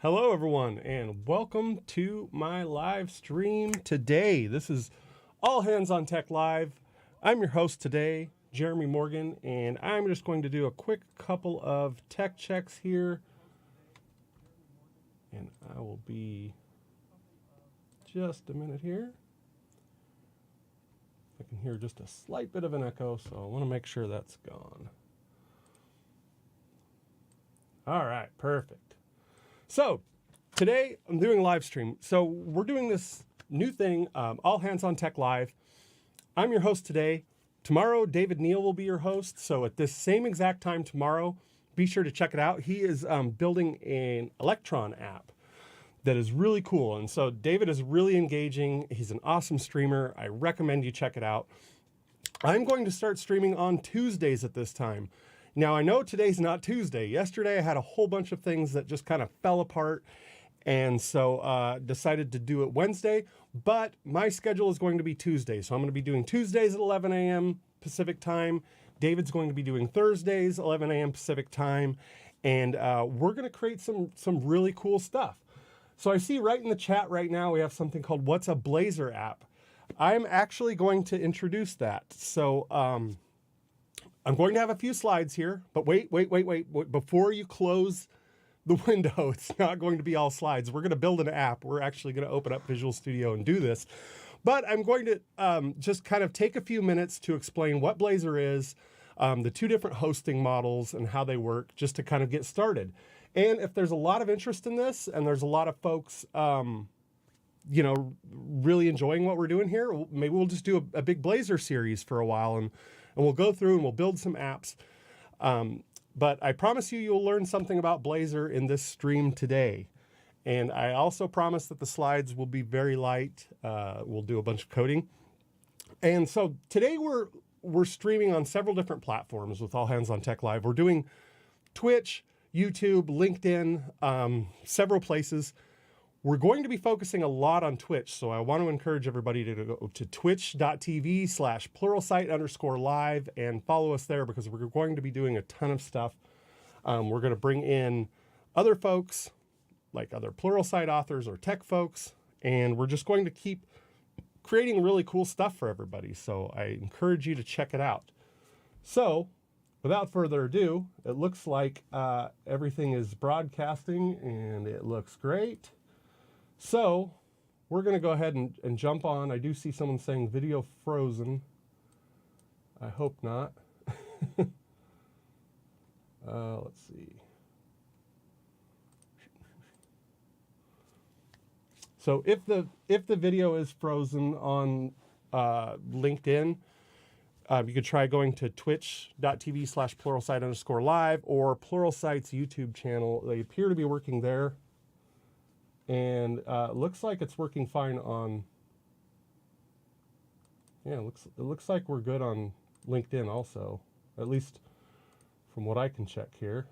Hello everyone and welcome to my live stream today. This is All Hands on Tech Live. I'm your host today, Jeremy Morgan, and I'm just going to do a quick couple of tech checks here. And I will be just a minute here. I can hear just a slight bit of an echo, so I want to make sure that's gone. All right, perfect. So today I'm doing a live stream. So we're doing this new thing, All Hands on Tech Live. I'm your host today. Tomorrow, David Neal will be your host. So at this same exact time tomorrow, be sure to check it out. He is building an Electron app that is really cool. And so David is really engaging. He's an awesome streamer. I recommend you check it out. I'm going to start streaming on Tuesdays at this time. Now, I know today's not Tuesday. Yesterday, I had a whole bunch of things that just kind of fell apart. And so decided to do it Wednesday. But my schedule is going to be Tuesday. So I'm going to be doing Tuesdays at 11 a.m. Pacific time. David's going to be doing Thursdays, 11 a.m. Pacific time. And we're going to create some really cool stuff. So I see right in the chat right now, we have something called What's a Blazor App? I'm actually going to introduce that. So I'm going to have a few slides here, but wait. Before you close the window, it's not going to be all slides. We're going to build an app. We're actually going to open up Visual Studio and do this. But I'm going to just kind of take a few minutes to explain what Blazor is, the two different hosting models and how they work, just to kind of get started. And if there's a lot of interest in this and there's a lot of folks, really enjoying what we're doing here, maybe we'll just do a big Blazor series for a while and we'll go through and we'll build some apps. But I promise you'll learn something about Blazor in this stream today. And I also promise that the slides will be very light. We'll do a bunch of coding. And so today we're streaming on several different platforms with All Hands on Tech Live. We're doing Twitch, YouTube, LinkedIn, several places. We're going to be focusing a lot on Twitch, so I want to encourage everybody to go to twitch.tv/pluralsight_live and follow us there because we're going to be doing a ton of stuff. We're going to bring in other folks, like other Pluralsight authors or tech folks, and we're just going to keep creating really cool stuff for everybody. So I encourage you to check it out. So without further ado, it looks like everything is broadcasting and it looks great. So we're going to go ahead and jump on. I do see someone saying video frozen. I hope not. Let's see. So if the video is frozen on LinkedIn, you could try going to twitch.tv/pluralsight_live or Pluralsight's YouTube channel. They appear to be working there. And it looks like it's working fine on, yeah, it looks like we're good on LinkedIn also, at least from what I can check here.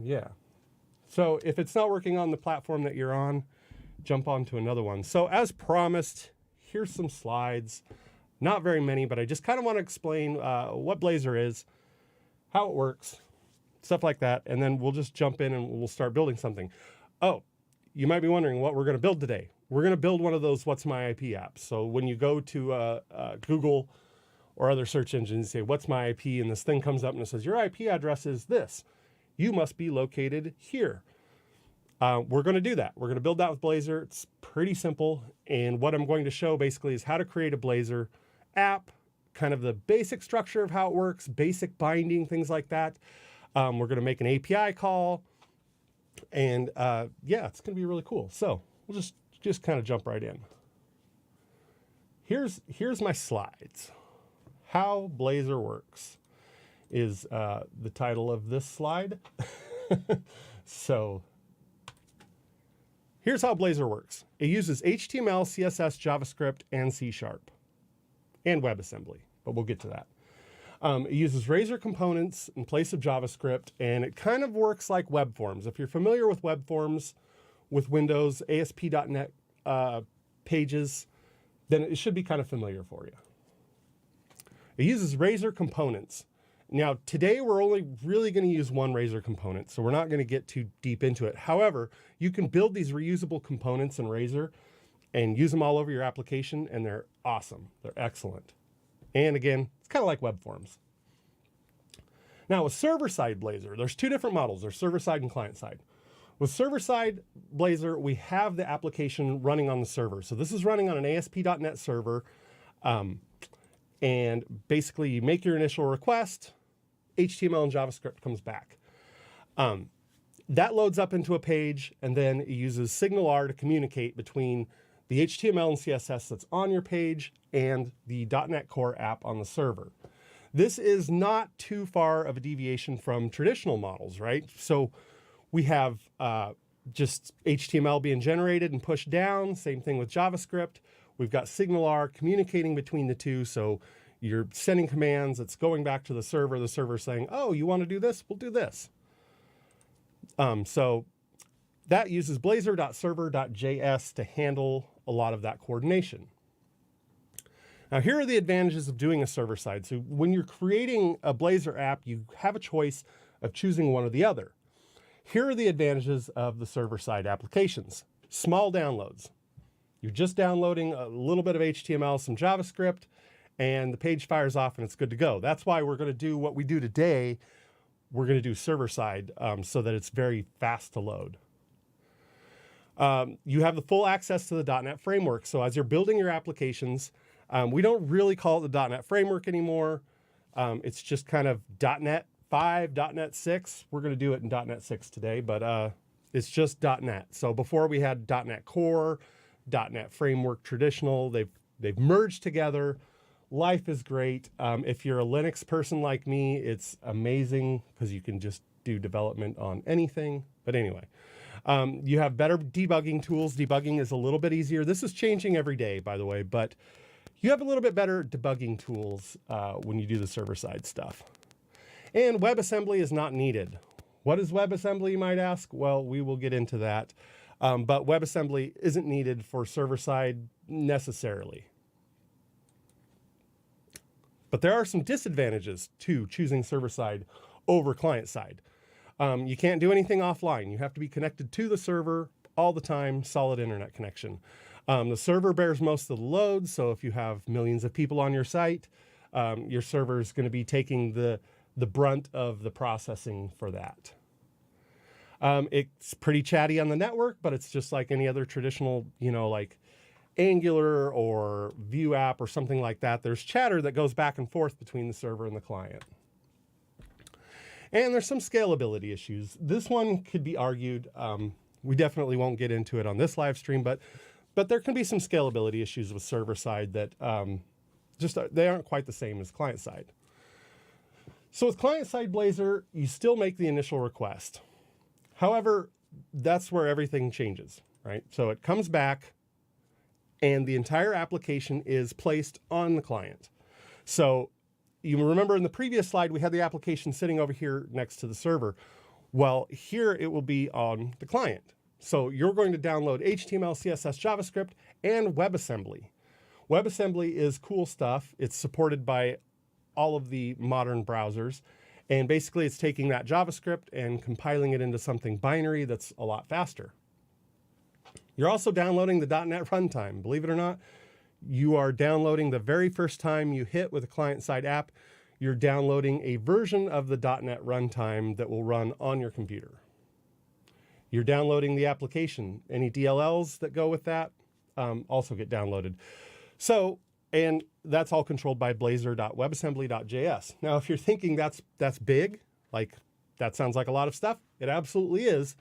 Yeah. So if it's not working on the platform that you're on, jump on to another one. So as promised, here's some slides. Not very many, but I just kind of want to explain what Blazor is, how it works, stuff like that, and then we'll just jump in and we'll start building something. Oh, you might be wondering what we're going to build today. We're going to build one of those What's My IP apps. So when you go to Google or other search engines, you say, What's My IP? And this thing comes up and it says, your IP address is this. You must be located here. We're going to do that. We're going to build that with Blazor. It's pretty simple. And what I'm going to show basically is how to create a Blazor app, kind of the basic structure of how it works, basic binding, things like that. We're going to make an API call, and yeah, it's going to be really cool. So we'll just kind of jump right in. Here's my slides. How Blazor works is the title of this slide. So here's how Blazor works. It uses HTML, CSS, JavaScript, and C# and WebAssembly, but we'll get to that. It uses Razor components in place of JavaScript, and it kind of works like web forms. If you're familiar with web forms with Windows, ASP.NET pages, then it should be kind of familiar for you. It uses Razor components, Now, today we're only really going to use one Razor component, so we're not going to get too deep into it. However, you can build these reusable components in Razor and use them all over your application, and they're awesome. They're excellent. And again, it's kind of like web forms. Now, with server-side Blazor, there's two different models. There's server-side and client-side. With server-side Blazor, we have the application running on the server. So this is running on an ASP.NET server. And basically, you make your initial request, HTML and JavaScript comes back. That loads up into a page, and then it uses SignalR to communicate between the HTML and CSS that's on your page and the .NET Core app on the server. This is not too far of a deviation from traditional models, right? So we have just HTML being generated and pushed down. Same thing with JavaScript. We've got SignalR communicating between the two. So you're sending commands. It's going back to the server saying, oh, you want to do this? We'll do this. So that uses blazor.server.js to handle a lot of that coordination. Now, here are the advantages of doing a server side. So when you're creating a Blazor app, you have a choice of choosing one or the other. Here are the advantages of the server side applications. Small downloads. You're just downloading a little bit of HTML, some JavaScript, and the page fires off and it's good to go. That's why we're going to do what we do today. We're going to do server side so that it's very fast to load. You have the full access to the .NET framework. So as you're building your applications, we don't really call it the .NET framework anymore. It's just kind of .NET 5, .NET 6. We're going to do it in .NET 6 today, but it's just .NET. So before we had .NET Core, .NET Framework Traditional. They've merged together. Life is great. If you're a Linux person like me, it's amazing because you can just do development on anything. But anyway, you have better debugging tools. Debugging is a little bit easier. This is changing every day, by the way, but you have a little bit better debugging tools when you do the server-side stuff. And WebAssembly is not needed. What is WebAssembly, you might ask? Well, we will get into that. But WebAssembly isn't needed for server-side necessarily. But there are some disadvantages to choosing server-side over client-side. You can't do anything offline. You have to be connected to the server all the time, solid internet connection. The server bears most of the load, so if you have millions of people on your site, your server is going to be taking the brunt of the processing for that. It's pretty chatty on the network, but it's just like any other traditional, like Angular or Vue app or something like that. There's chatter that goes back and forth between the server and the client. And there's some scalability issues. This one could be argued. We definitely won't get into it on this live stream, but there can be some scalability issues with server side that they aren't quite the same as client side. So with client side Blazor, you still make the initial request. However, that's where everything changes, right? So it comes back and the entire application is placed on the client. So you remember in the previous slide, we had the application sitting over here next to the server. Well, here it will be on the client. So you're going to download HTML, CSS, JavaScript, and WebAssembly. WebAssembly is cool stuff. It's supported by all of the modern browsers. And basically, it's taking that JavaScript and compiling it into something binary that's a lot faster. You're also downloading the .NET runtime. Believe it or not, you are downloading the very first time you hit with a client-side app, you're downloading a version of the .NET runtime that will run on your computer. You're downloading the application. Any DLLs that go with that also get downloaded. So, and that's all controlled by blazor.webassembly.js. Now, if you're thinking that's big, like that sounds like a lot of stuff, it absolutely is.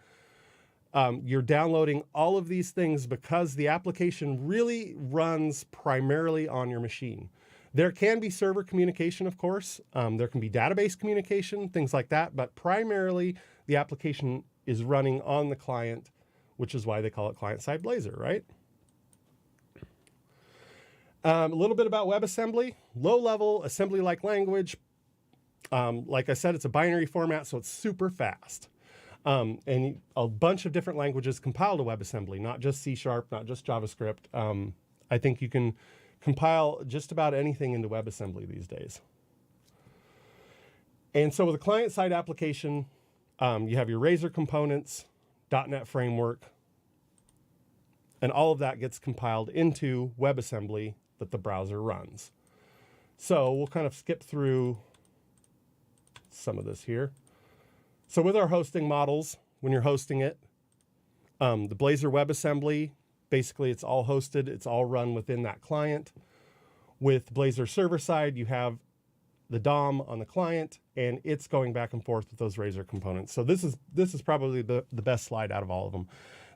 You're downloading all of these things because the application really runs primarily on your machine. There can be server communication, of course. There can be database communication, things like that, but primarily the application is running on the client, which is why they call it client-side Blazor, right? A little bit about WebAssembly. Low-level assembly-like language. Like I said, it's a binary format, so it's super fast. And a bunch of different languages compile to WebAssembly, not just C#, not just JavaScript. I think you can compile just about anything into WebAssembly these days. And so with a client-side application, you have your Razor components, .NET framework, and all of that gets compiled into WebAssembly that the browser runs. So we'll kind of skip through some of this here. So with our hosting models, when you're hosting it, the Blazor WebAssembly, basically it's all hosted, it's all run within that client. With Blazor server side, you have the DOM on the client, and it's going back and forth with those Razor components. So this is probably the best slide out of all of them.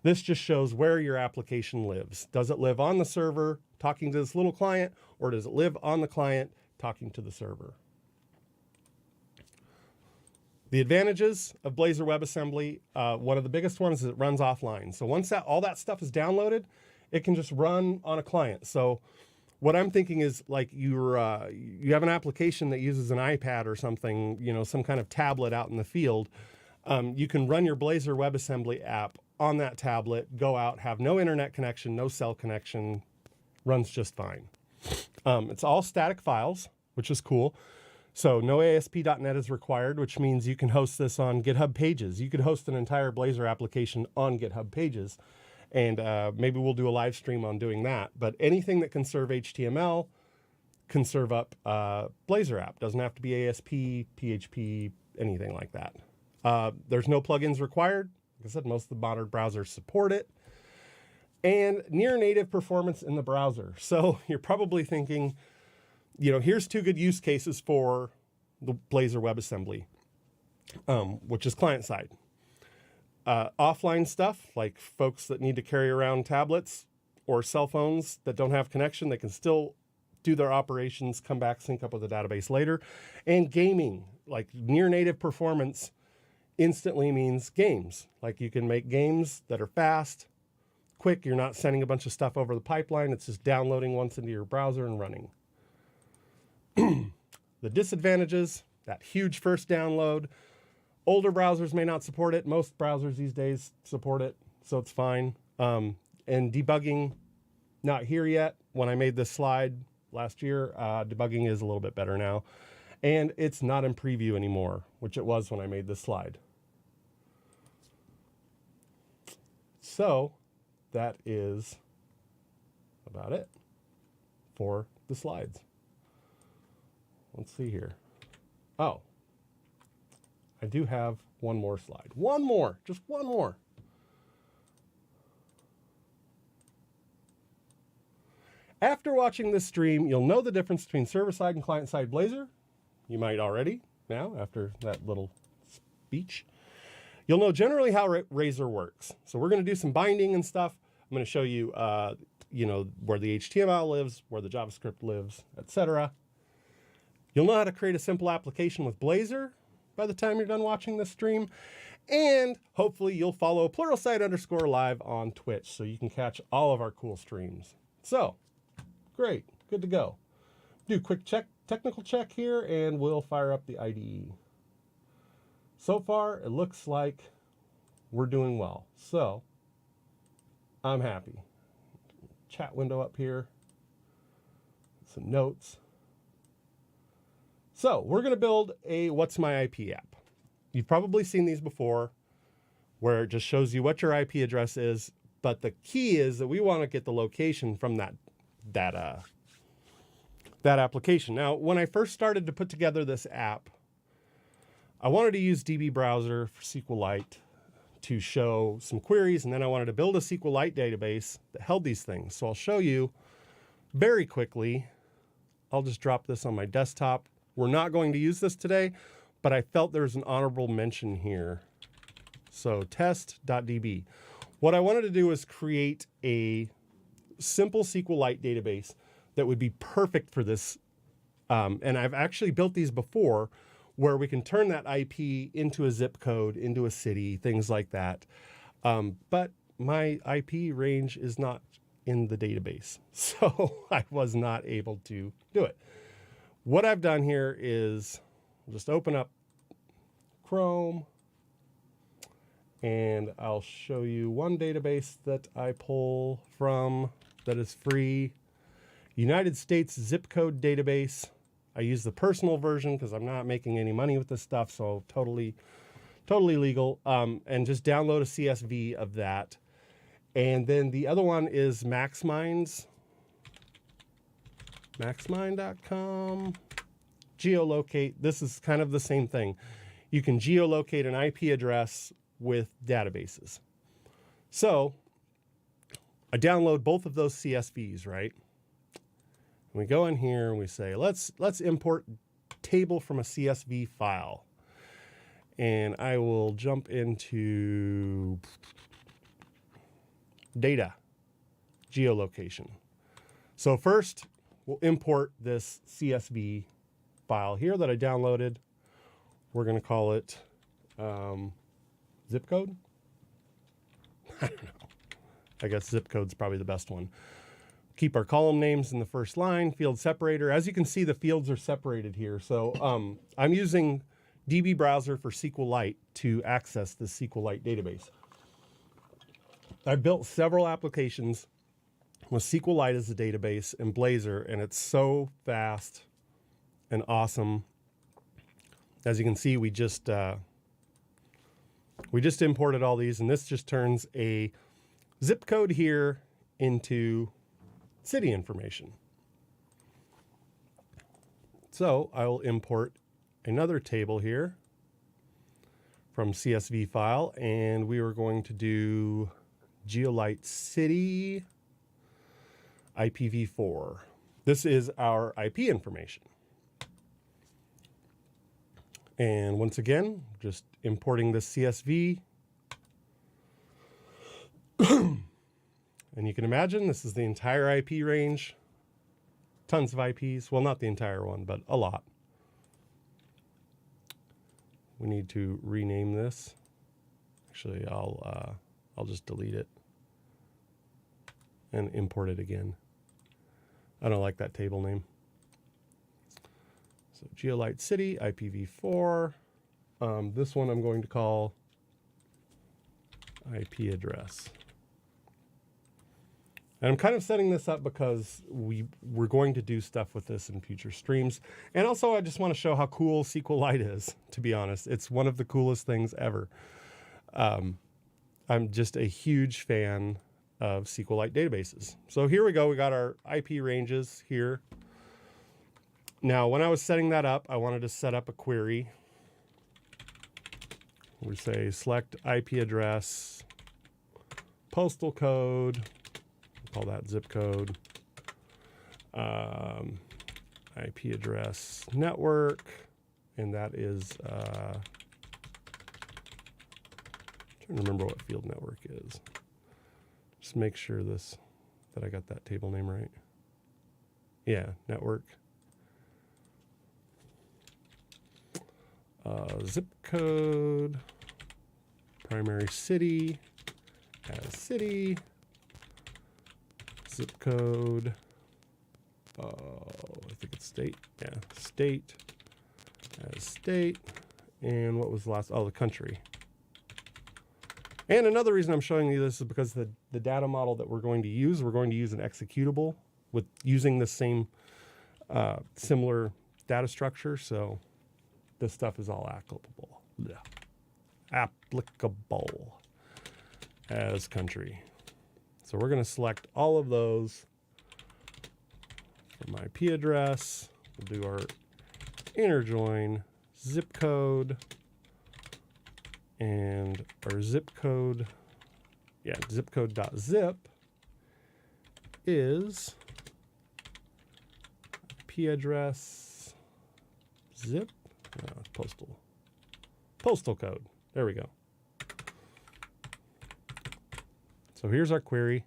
This just shows where your application lives. Does it live on the server talking to this little client, or does it live on the client talking to the server? The advantages of Blazor WebAssembly, one of the biggest ones is it runs offline. So once all that stuff is downloaded, it can just run on a client. So what I'm thinking is, like, you have an application that uses an iPad or something, some kind of tablet out in the field. You can run your Blazor WebAssembly app on that tablet, go out, have no internet connection, no cell connection, runs just fine. It's all static files, which is cool. So no ASP.NET is required, which means you can host this on GitHub Pages. You could host an entire Blazor application on GitHub Pages, and maybe we'll do a live stream on doing that. But anything that can serve HTML can serve up Blazor app. Doesn't have to be ASP, PHP, anything like that. There's no plugins required. Like I said, most of the modern browsers support it. And near native performance in the browser. So you're probably thinking, here's two good use cases for the Blazor WebAssembly, which is client side. Offline stuff, like folks that need to carry around tablets or cell phones that don't have connection, they can still do their operations, come back, sync up with the database later. And gaming, like near native performance instantly means games. Like you can make games that are fast, quick. You're not sending a bunch of stuff over the pipeline. It's just downloading once into your browser and running. The disadvantages, that huge first download. Older browsers may not support it. Most browsers these days support it, so it's fine. And debugging, not here yet. When I made this slide last year, debugging is a little bit better now. And it's not in preview anymore, which it was when I made this slide. So that is about it for the slides. Let's see here. Oh, I do have one more slide. One more, just one more. After watching this stream, you'll know the difference between server-side and client-side Blazor. You might already now, after that little speech. You'll know generally how Razor works. So we're going to do some binding and stuff. I'm going to show you, where the HTML lives, where the JavaScript lives, etc. You'll know how to create a simple application with Blazor by the time you're done watching this stream. And hopefully you'll follow _live on Twitch so you can catch all of our cool streams. So, great, good to go. Do a quick technical check here, and we'll fire up the IDE. So far, it looks like we're doing well. So, I'm happy. Chat window up here. Some notes. So we're going to build a What's My IP app. You've probably seen these before, where it just shows you what your IP address is. But the key is that we want to get the location from that application. Now, when I first started to put together this app, I wanted to use DB Browser for SQLite to show some queries, and then I wanted to build a SQLite database that held these things. So I'll show you very quickly. I'll just drop this on my desktop. We're not going to use this today, but I felt there's an honorable mention here. So test.db. What I wanted to do is create a simple SQLite database that would be perfect for this. And I've actually built these before, where we can turn that IP into a zip code, into a city, things like that. But my IP range is not in the database, so I was not able to do it. What I've done here is just open up Chrome, and I'll show you one database that I pull from that is free. United States zip code database. I use the personal version because I'm not making any money with this stuff, so totally legal. And just download a CSV of that. And then the other one is MaxMinds, maxmind.com. Geolocate. This is kind of the same thing. You can geolocate an IP address with databases. So I download both of those CSVs, right? And we go in here and we say, let's import table from a CSV file. And I will jump into data, geolocation. So first, we'll import this CSV file here that I downloaded. We're going to call it zip code. I don't know. I guess zip code's probably the best one. Keep our column names in the first line, field separator. As you can see, the fields are separated here. So I'm using DB Browser for SQLite to access the SQLite database. I've built several applications with SQLite as a database and Blazor, and it's so fast and awesome. As you can see, we just imported all these, and this just turns a zip code here into city information. So I will import another table here from CSV file, and we are going to do Geolite City IPv4. This is our IP information. And once again, just importing this CSV. And you can imagine this is the entire IP range. Tons of IPs. Well, not the entire one, but a lot. We need to rename this. Actually, I'll just delete it and import it again. I don't like that table name. So Geolite City, IPv4. This one I'm going to call IP address. And I'm kind of setting this up because we're going to do stuff with this in future streams. And also I just want to show how cool SQLite is, to be honest. It's one of the coolest things ever. I'm just a huge fan of SQLite databases. So here we go. We got our IP ranges here. Now, when I was setting that up, I wanted to set up a query. We say select IP address, postal code, call that zip code, IP address network, and that is, trying to remember what field network is. Just make sure that I got that table name right. Yeah, network. Zip code, primary city, as city, zip code, I think it's state, yeah, state, as state, and what was the last, the country. And another reason I'm showing you this is because the data model that we're going to use an executable with using the same similar data structure, so this stuff is all applicable. Yeah. Applicable as country. So we're going to select all of those from IP address. We'll do our inner join, zip code, and our zip code, zip code.zip is IP address zip. Postal code. There we go. So here's our query.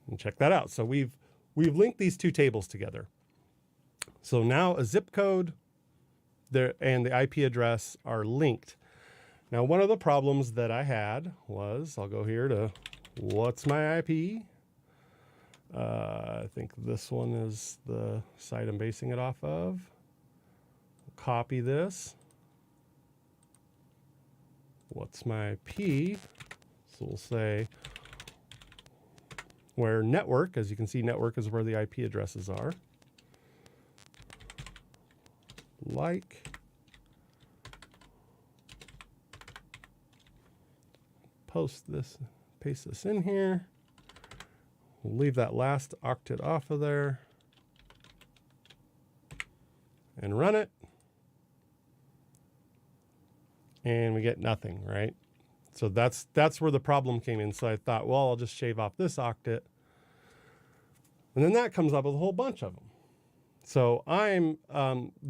And check that out. So we've linked these two tables together. So now a zip code there and the IP address are linked. Now, one of the problems that I had was, I'll go here to what's my IP? I think this one is the site I'm basing it off of. Copy this. What's my IP? So we'll say where network, as you can see, network is where the IP addresses are. Paste this in here. We'll leave that last octet off of there and run it. And we get nothing, right? So that's where the problem came in. So I thought, well, I'll just shave off this octet. And then that comes up with a whole bunch of them. So I'm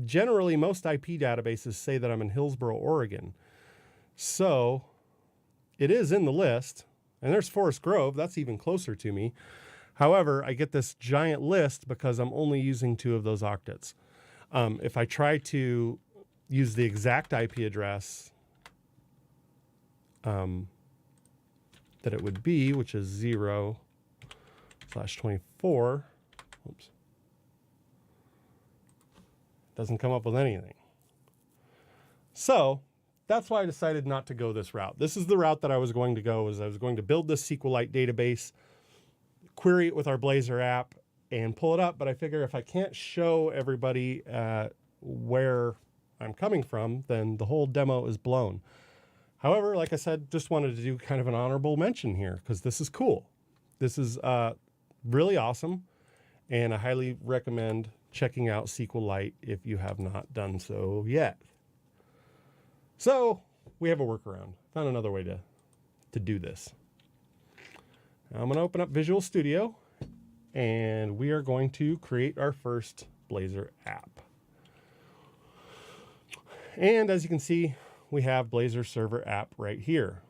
generally, most IP databases say that I'm in Hillsboro, Oregon. So it is in the list, and there's Forest Grove. That's even closer to me. However, I get this giant list because I'm only using 2 of those octets. If I try to use the exact IP address that it would be, which is 0/24, oops, doesn't come up with anything. So that's why I decided not to go this route. This is the route that I was going to go. I was going to build this SQLite database, query it with our Blazor app, and pull it up. But I figure if I can't show everybody where I'm coming from, then the whole demo is blown. However, like I said, just wanted to do kind of an honorable mention here because this is cool. This is really awesome, and I highly recommend checking out SQLite if you have not done so yet. So we have a workaround. Found another way to do this. Now I'm going to open up Visual Studio, and we are going to create our first Blazor app. And as you can see, we have Blazor Server app right here.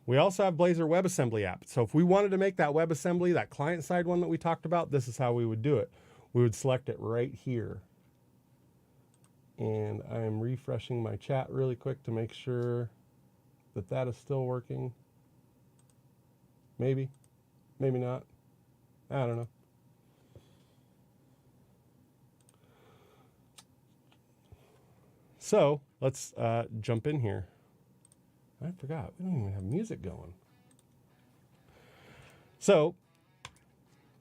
We also have Blazor WebAssembly app. So if we wanted to make that WebAssembly, that client-side one that we talked about, this is how we would do it. We would select it right here. And I'm refreshing my chat really quick to make sure that that is still working. Maybe, maybe not. I don't know. So let's jump in here. I forgot, we don't even have music going. So,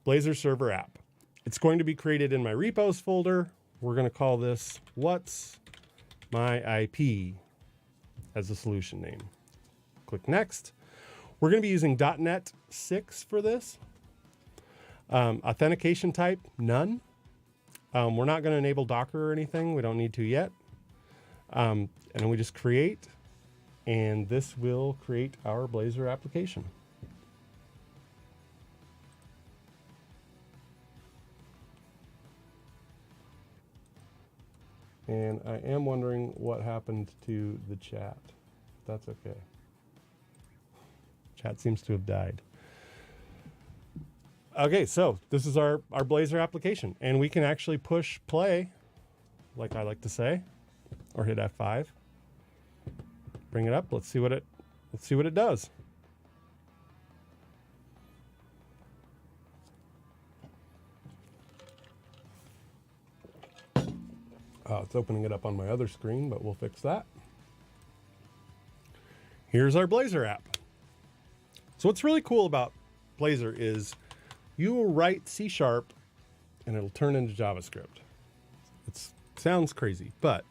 Blazor Server app. It's going to be created in my repos folder. We're going to call this What's My IP as a solution name. Click Next. We're going to be using .NET 6 for this. Authentication type, none. We're not going to enable Docker or anything. We don't need to yet. And then we just create, and this will create our Blazor application. And I am wondering what happened to the chat. That's okay. Chat seems to have died. Okay, so this is our Blazor application, and we can actually push play, like I like to say, or hit F5. Bring it up. Let's see what it does. Oh, it's opening it up on my other screen, but we'll fix that. Here's our Blazor app. So what's really cool about Blazor is you will write C# and it'll turn into JavaScript. It sounds crazy, but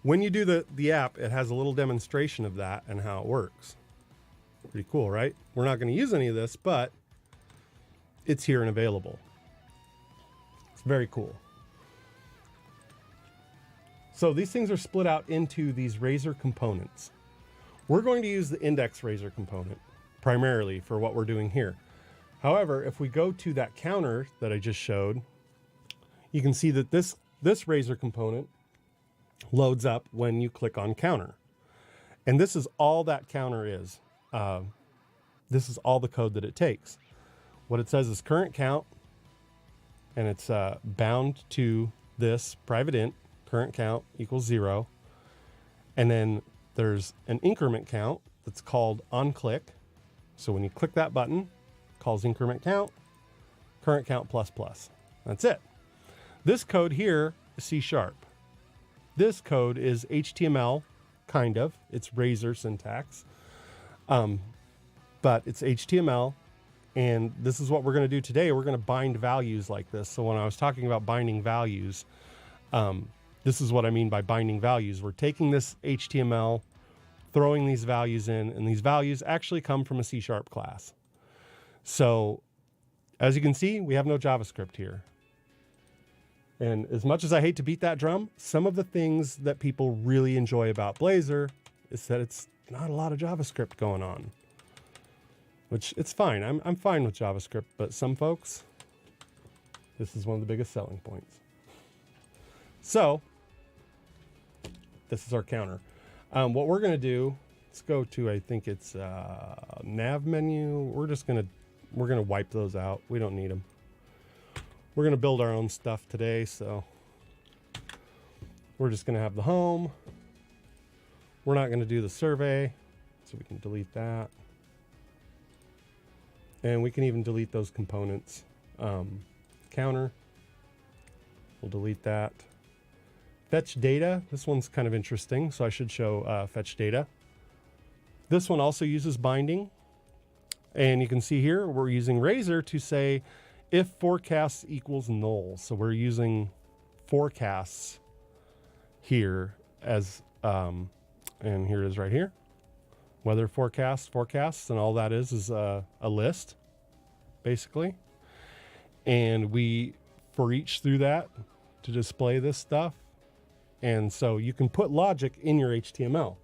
when you do the app, it has a little demonstration of that and how it works. Pretty cool, right? We're not going to use any of this, but it's here and available. It's very cool. So these things are split out into these Razor components. We're going to use the index Razor component primarily for what we're doing here. However, if we go to that counter that I just showed, you can see that this Razor component loads up when you click on counter. And this is all that counter is. This is all the code that it takes. What it says is current count, and it's bound to this private int, current count equals 0. And then there's an increment count that's called onClick. So when you click that button, it calls increment count, current count plus plus. That's it. This code here is C#. This code is HTML, kind of. It's Razor syntax. But it's HTML, And this is what we're going to do today. We're going to bind values like this. So when I was talking about binding values, this is what I mean by binding values. We're taking this HTML, throwing these values in, and these values actually come from a C# class. So as you can see, we have no JavaScript here. And as much as I hate to beat that drum, some of the things that people really enjoy about Blazor is that it's not a lot of JavaScript going on. Which, it's fine. I'm fine with JavaScript, but some folks, this is one of the biggest selling points. So, this is our counter. What we're going to do, let's go to, I think it's nav menu. We're going to wipe those out. We don't need them. We're going to build our own stuff today, so we're just going to have the home. We're not going to do the survey, so we can delete that. And we can even delete those components. Counter, we'll delete that. Fetch data, this one's kind of interesting, so I should show fetch data. This one also uses binding. And you can see here, we're using Razor to say if forecasts equals null. So we're using forecasts here as, and here it is right here. Weather forecasts, and all that is a list, basically. And we for each through that to display this stuff. And so you can put logic in your HTML,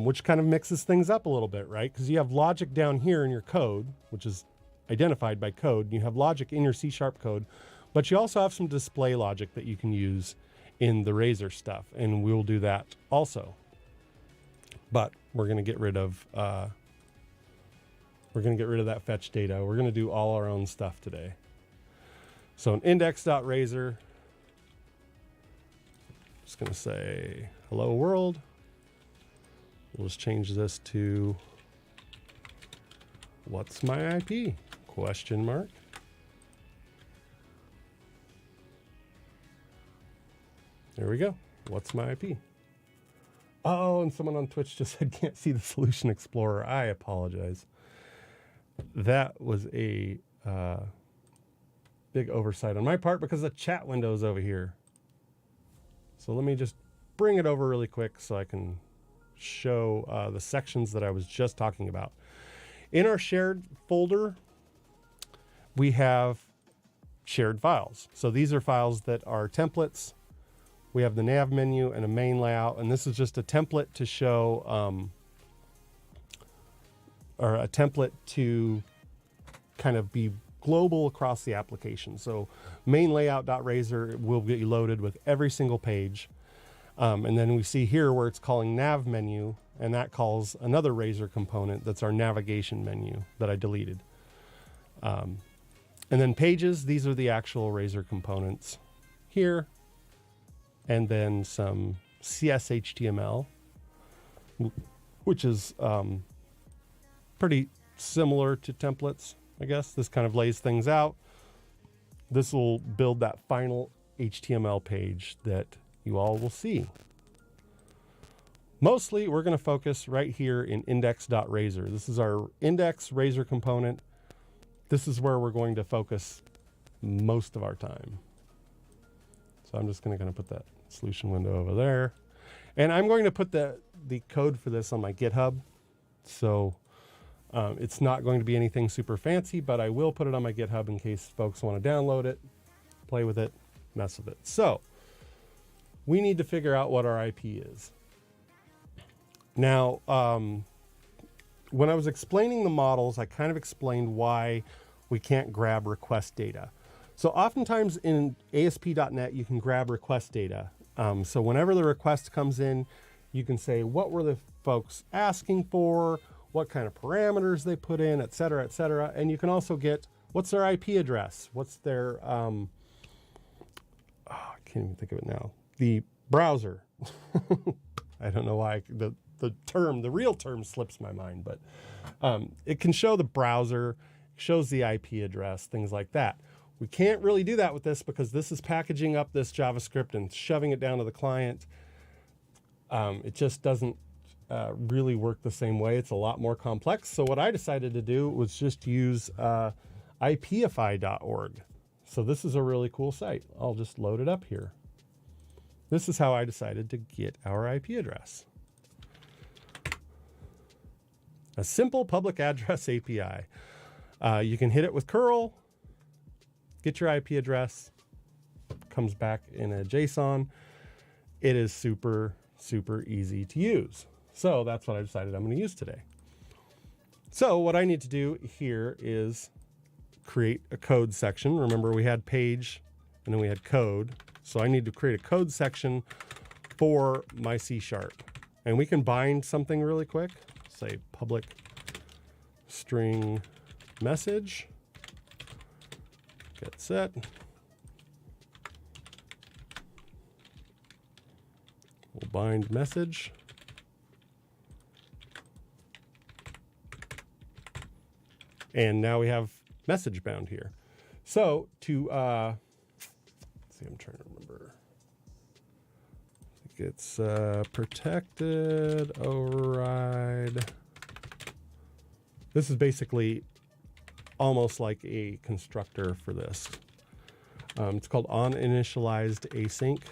which kind of mixes things up a little bit, right? Because you have logic down here in your code, which is identified by code. You have logic in your C# code, but you also have some display logic that you can use in the Razor stuff, and we'll do that also. But we're going to get rid of that fetch data. We're going to do all our own stuff today. So in index.razor, just going to say hello world. We'll just change this to what's my IP? Question mark. There we go. What's my IP? Oh, and someone on Twitch just said can't see the Solution Explorer. I apologize. That was a big oversight on my part because the chat window is over here. So let me just bring it over really quick so I can show the sections that I was just talking about. In our shared folder, we have shared files. So these are files that are templates. We have the nav menu and a main layout, and this is just a template to show, or a template to kind of be global across the application. So main layout.razor will get you loaded with every single page. And then we see here where it's calling nav menu, and that calls another Razor component that's our navigation menu that I deleted. And then pages, these are the actual Razor components here. And then some CSHTML, which is pretty similar to templates, I guess. This kind of lays things out. This will build that final HTML page that you all will see. Mostly, we're going to focus right here in index.razor. This is our index Razor component. This is where we're going to focus most of our time. So I'm just going to put that solution window over there. And I'm going to put the code for this on my GitHub. So it's not going to be anything super fancy, but I will put it on my GitHub in case folks want to download it, play with it, mess with it. So we need to figure out what our IP is. Now, when I was explaining the models, I kind of explained why we can't grab request data. So oftentimes in ASP.NET, you can grab request data. So whenever the request comes in, you can say, what were the folks asking for? What kind of parameters they put in, et cetera, et cetera. And you can also get, what's their IP address? What's their, I can't even think of it now. The browser. I don't know why the real term slips my mind, but it can show the browser, shows the IP address, things like that. We can't really do that with this because this is packaging up this JavaScript and shoving it down to the client. It just doesn't really work the same way. It's a lot more complex. So what I decided to do was just use ipify.org. So this is a really cool site. I'll just load it up here. This is how I decided to get our IP address. A simple public address API. You can hit it with curl, get your IP address, comes back in a JSON. It is super, super easy to use. So that's what I decided I'm going to use today. So what I need to do here is create a code section. Remember, we had page and then we had code. So I need to create a code section for my C#. And we can bind something really quick. Say public string message, get set. We'll bind message. And now we have message bound here. So to, let's see, I'm trying to remember. I think it's protected override. This is basically almost like a constructor for this. It's called onInitialized async.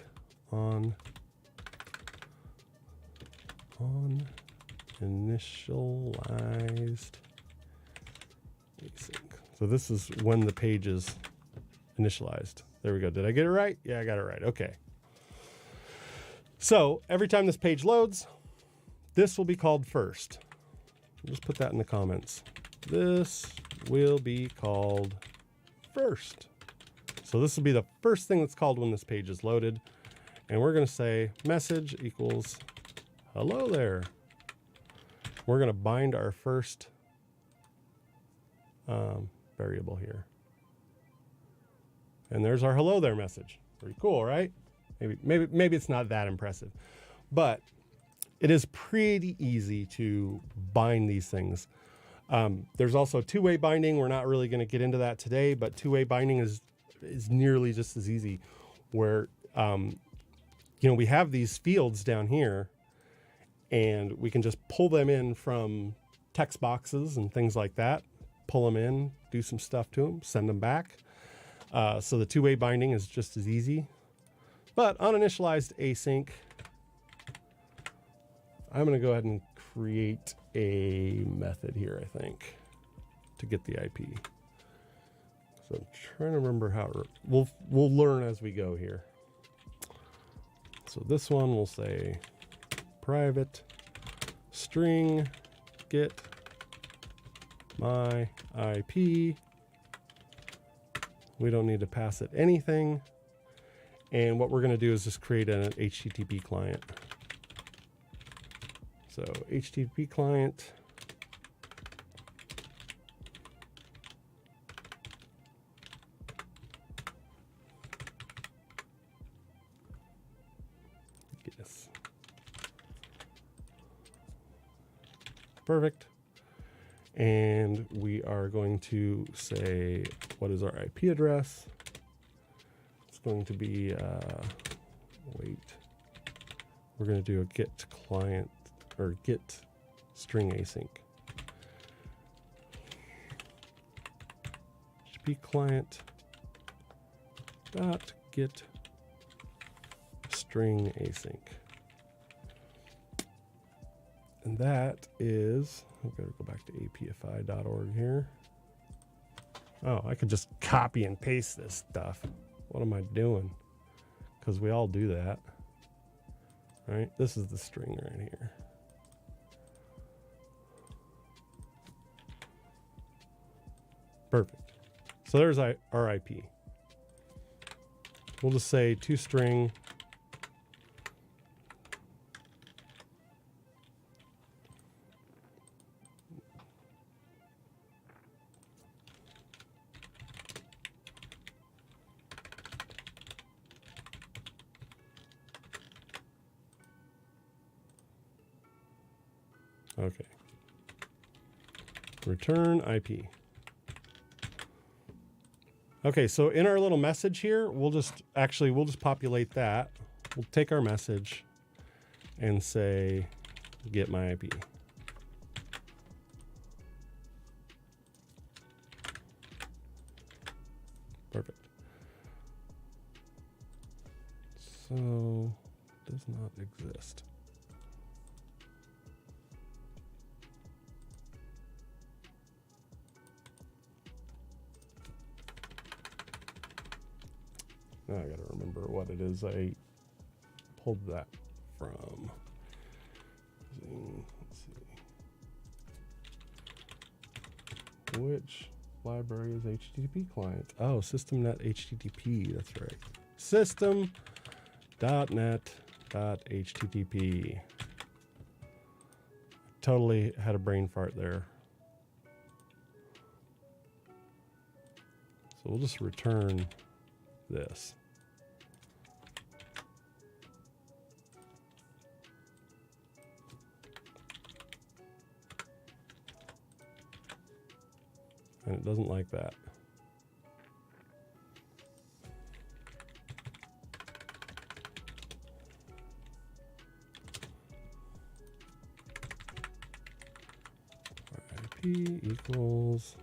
Initialized async. So this is when the page is initialized. There we go. Did I get it right? Yeah, I got it right. Okay. So every time this page loads, this will be called first. Just put that in the comments. This will be called first. So this will be the first thing that's called when this page is loaded. And we're going to say message equals hello there. We're going to bind our first variable here. And there's our hello there message. Pretty cool, right? Maybe it's not that impressive, but it is pretty easy to bind these things. There's also two-way binding. We're not really going to get into that today, but two-way binding is nearly just as easy, where we have these fields down here, and we can just pull them in from text boxes and things like that. Pull them in, do some stuff to them, send them back. So the two-way binding is just as easy. But on initialized async, I'm going to go ahead and create a method here, I think, to get the IP. So I'm trying to remember how we'll learn as we go here. So this one will say private string get my IP. We don't need to pass it anything. And what we're going to do is just create an HTTP client. So HTTP client. Yes. Perfect. And we are going to say, what is our IP address? It's going to be, we're going to do a get client or get string async. HTTP client dot get string async. And that is, I've got to go back to apify.org here. Oh, I could just copy and paste this stuff. What am I doing? Because we all do that. All right, this is the string right here. Perfect. So there's our IP. We'll just say toString okay. Return IP. Okay, so in our little message here, we'll just populate that. We'll take our message and say get my IP. Perfect. So, does not exist. Now I gotta remember what it is I pulled that from. Let's see. Which library is HTTP client? Oh, system.net HTTP, that's right. System.net.http. Totally had a brain fart there. So we'll just return this. And it doesn't like that. IP equals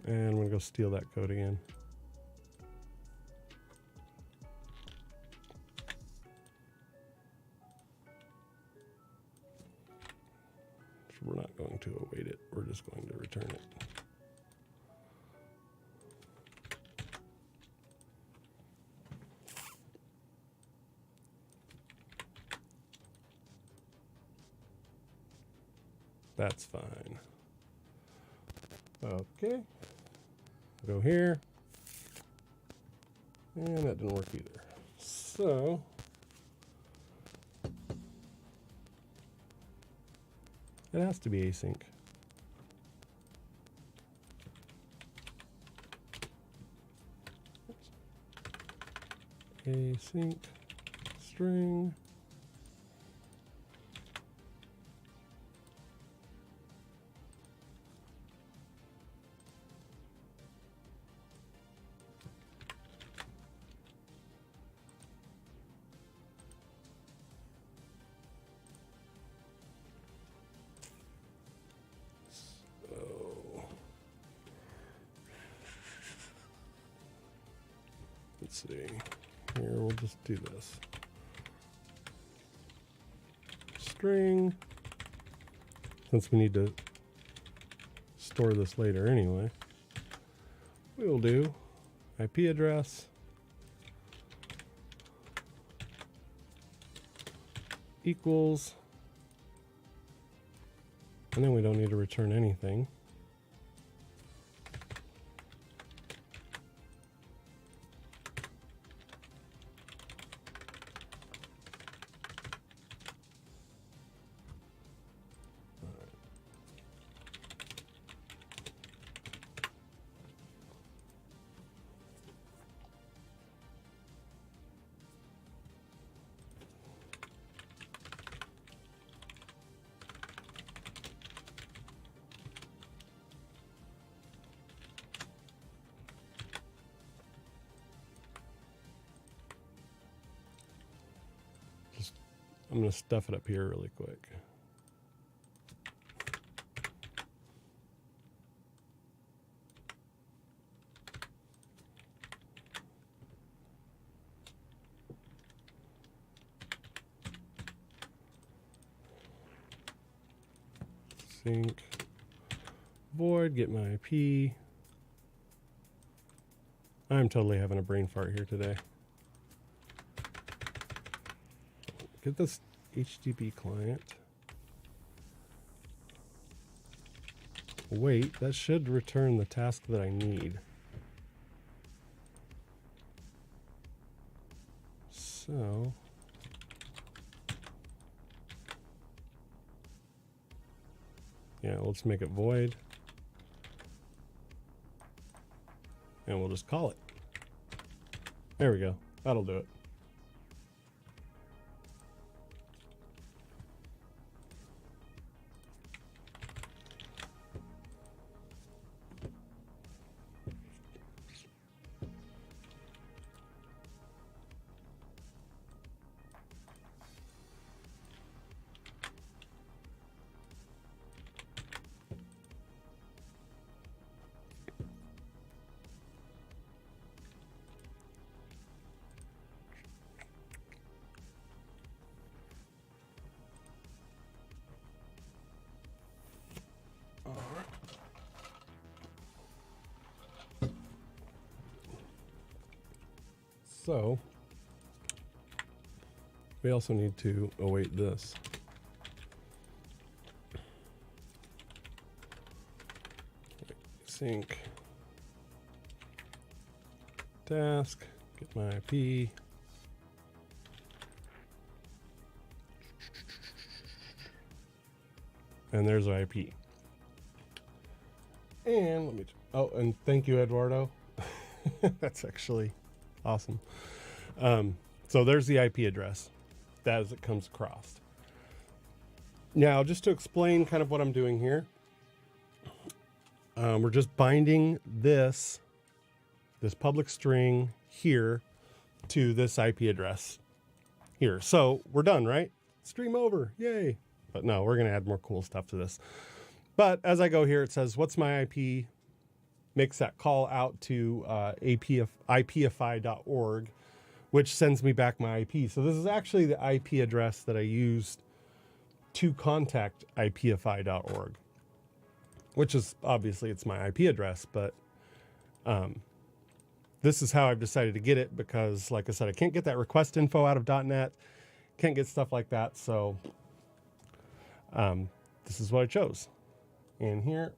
and I'm going to go steal that code again. So we're not going to await it. We're just going to return it. That's fine. Okay. Go here. And that didn't work either. So it has to be async. Async string. Let's see. Here, we'll just do this. String. Since we need to store this later anyway, we will do IP address equals, and then we don't need to return anything. I'm going to stuff it up here really quick. Sync void get my IP. I'm totally having a brain fart here today. Get this HTTP client. Wait, that should return the task that I need. So yeah, let's make it void. And we'll just call it. There we go. That'll do it. So we also need to await this. Sync task, get my IP. And there's my IP. And let me, oh, and thank you, Eduardo. That's actually awesome. So there's the IP address as it comes across. Now, just to explain kind of what I'm doing here, we're just binding this public string here to this IP address here. So we're done, right? Stream over, yay. But no, we're gonna add more cool stuff to this. But as I go here, it says, what's my IP? Makes that call out to ipfi.org, which sends me back my IP. So this is actually the IP address that I used to contact ipfi.org, which is obviously it's my IP address, but this is how I've decided to get it because, like I said, I can't get that request info out of .NET, can't get stuff like that. So this is what I chose. And here,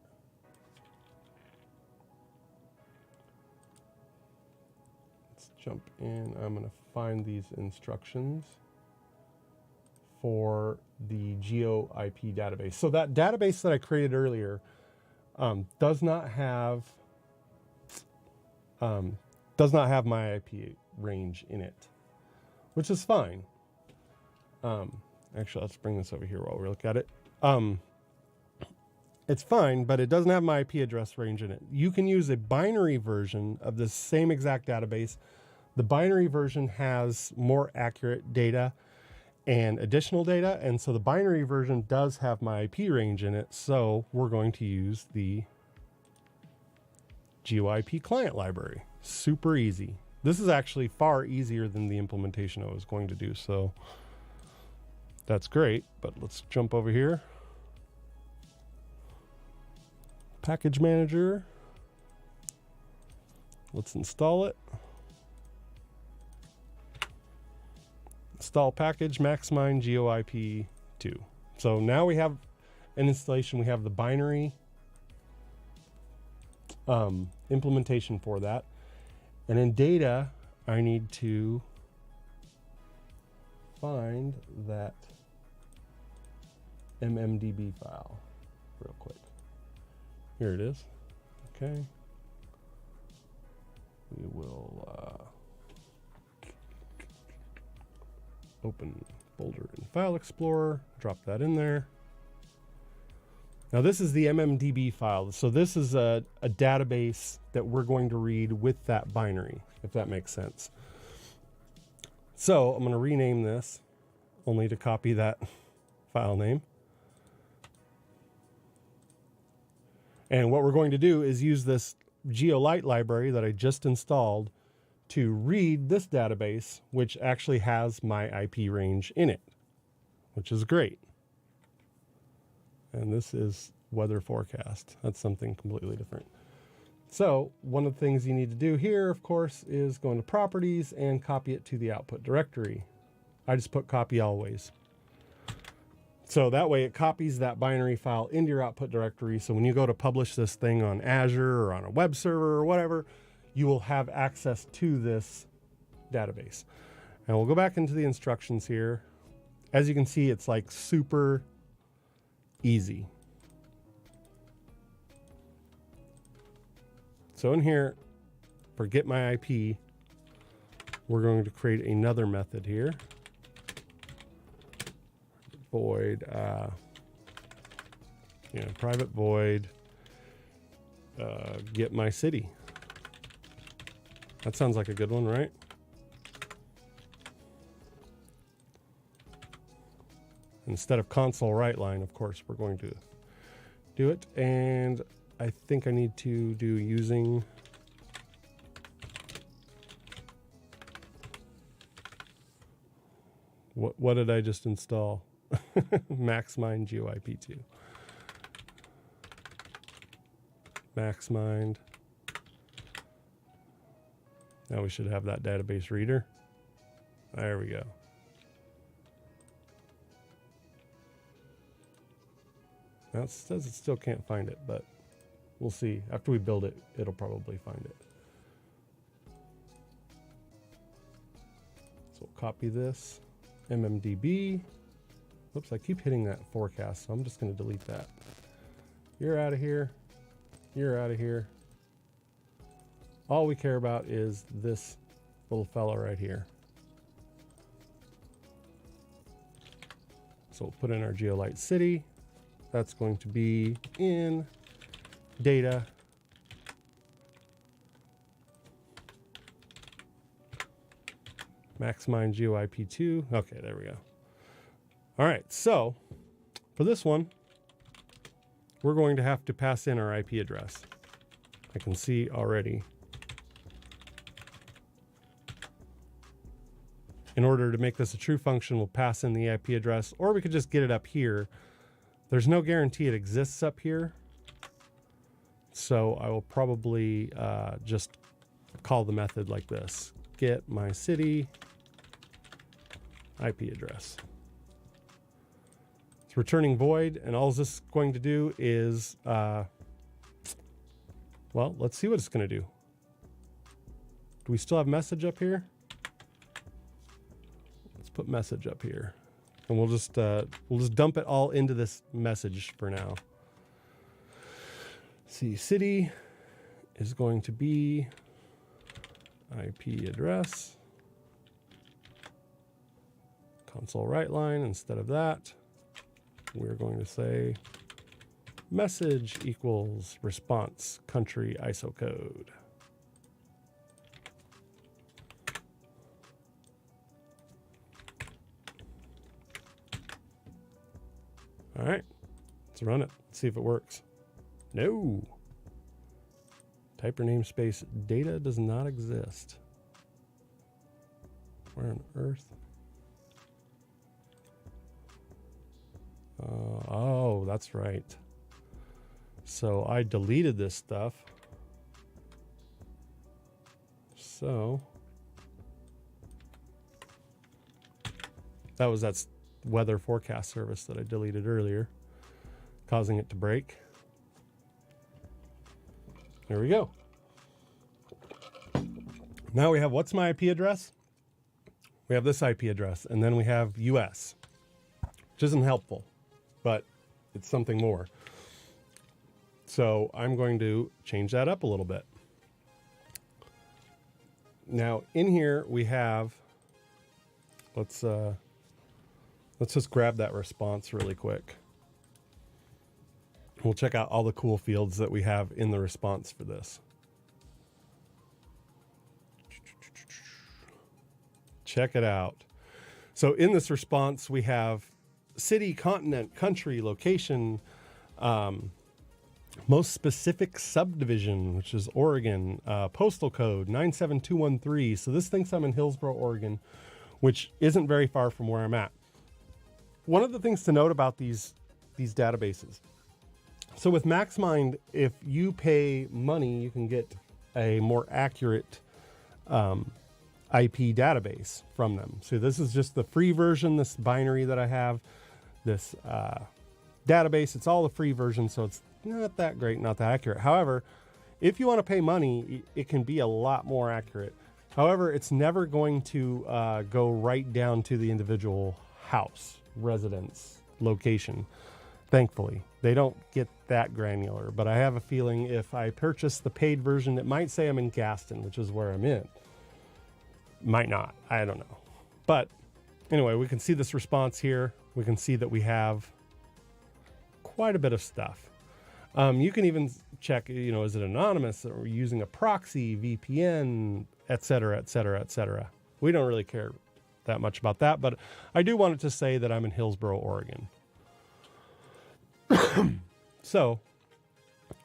let's jump in. I'm going to find these instructions for the GeoIP database. So that database that I created earlier does not have my IP range in it, which is fine. Actually, let's bring this over here while we look at it. It's fine, but it doesn't have my IP address range in it. You can use a binary version of the same exact database. The binary version has more accurate data and additional data, and so the binary version does have my IP range in it, so we're going to use the GeoIP client library. Super easy. This is actually far easier than the implementation I was going to do, so that's great. But let's jump over here. Package manager. Let's install it. Install package Maxmine GeoIP 2. So now we have an installation. We have the binary implementation for that. And in data, I need to find that MMDB file real quick. Here it is. Okay. We will open folder in File Explorer, drop that in there. Now this is the MMDB file. So this is a database that we're going to read with that binary, if that makes sense. So I'm going to rename this only to copy that file name. And what we're going to do is use this GeoLite library that I just installed to read this database, which actually has my IP range in it, which is great. And this is weather forecast. That's something completely different. So one of the things you need to do here, of course, is go into properties and copy it to the output directory. I just put copy always. So that way it copies that binary file into your output directory. So when you go to publish this thing on Azure or on a web server or whatever, you will have access to this database. And we'll go back into the instructions here. As you can see, it's like super easy. So in here, for get my IP, we're going to create another method here. Void, private void, get my city. That sounds like a good one, right? Instead of console write line, of course, we're going to do it. And I think I need to do using what did I just install? Maxmine GeoIP2. Maxmine. Now we should have that database reader. There we go. Now it says it still can't find it, but we'll see. After we build it, it'll probably find it. So we'll copy this. MMDB. Oops, I keep hitting that forecast, so I'm just going to delete that. You're out of here. You're out of here. All we care about is this little fella right here. So we'll put in our Geolite city. That's going to be in data. Maximize GeoIP2. Okay, there we go. All right, so for this one, we're going to have to pass in our IP address. I can see already. In order to make this a true function, we'll pass in the IP address, or we could just get it up here. There's no guarantee it exists up here. So I will probably just call the method like this. Get my city IP address. It's returning void, and all this is going to do is, well, let's see what it's going to do. Do we still have message up here? Let's put message up here, and we'll just dump it all into this message for now. See, city is going to be IP address. Console write line. Instead of that, we're going to say message equals response country ISO code. All right, let's run it. Let's see if it works. No. Type your namespace. Data does not exist. Where on earth? Oh, that's right. So I deleted this stuff. So that was that weather forecast service that I deleted earlier, causing it to break. There we go. Now we have, what's my IP address? We have this IP address, and then we have US, which isn't helpful, but it's something more. So I'm going to change that up a little bit. Now in here we have, let's just grab that response really quick. We'll check out all the cool fields that we have in the response for this. Check it out. So in this response, we have city, continent, country, location, most specific subdivision, which is Oregon, postal code 97213. So this thinks I'm in Hillsboro, Oregon, which isn't very far from where I'm at. One of the things to note about these databases. So with MaxMind, if you pay money, you can get a more accurate IP database from them. So this is just the free version, this binary that I have, this database. It's all the free version, so it's not that great, not that accurate. However, if you want to pay money, it can be a lot more accurate. However, it's never going to go right down to the individual house, residence, location. Thankfully, they don't get that granular, but I have a feeling if I purchase the paid version, it might say I'm in Gaston, which is where I'm in. Might not, I don't know. But anyway, we can see this response here. We can see that we have quite a bit of stuff. You can even check, is it anonymous or using a proxy, VPN, et cetera, et cetera, et cetera. We don't really care that much about that, but I do want it to say that I'm in Hillsboro, Oregon. So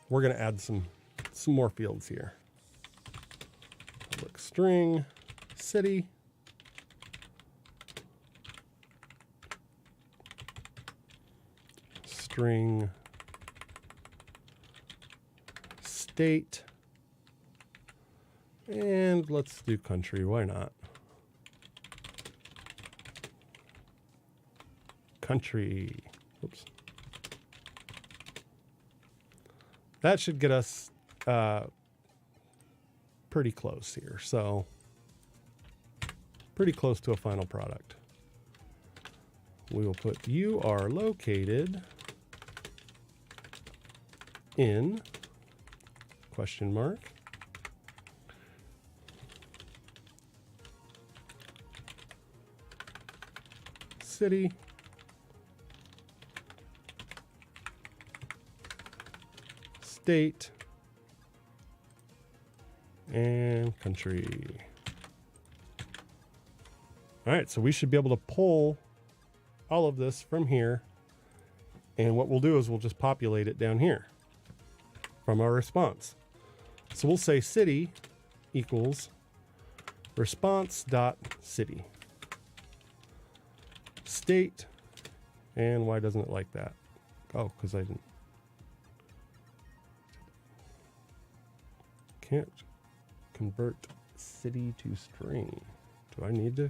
we're going to add some more fields here. Public string, city, string, state, And let's do country. Why not? Country. Oops. That should get us pretty close here. So pretty close to a final product. We will put you are located in question mark city state and country. All right, so we should be able to pull all of this from here, and what we'll do is we'll just populate it down here from our response. So we'll say city equals response.city. State, and why doesn't it like that? Oh, because I can't convert city to string. Do I need to?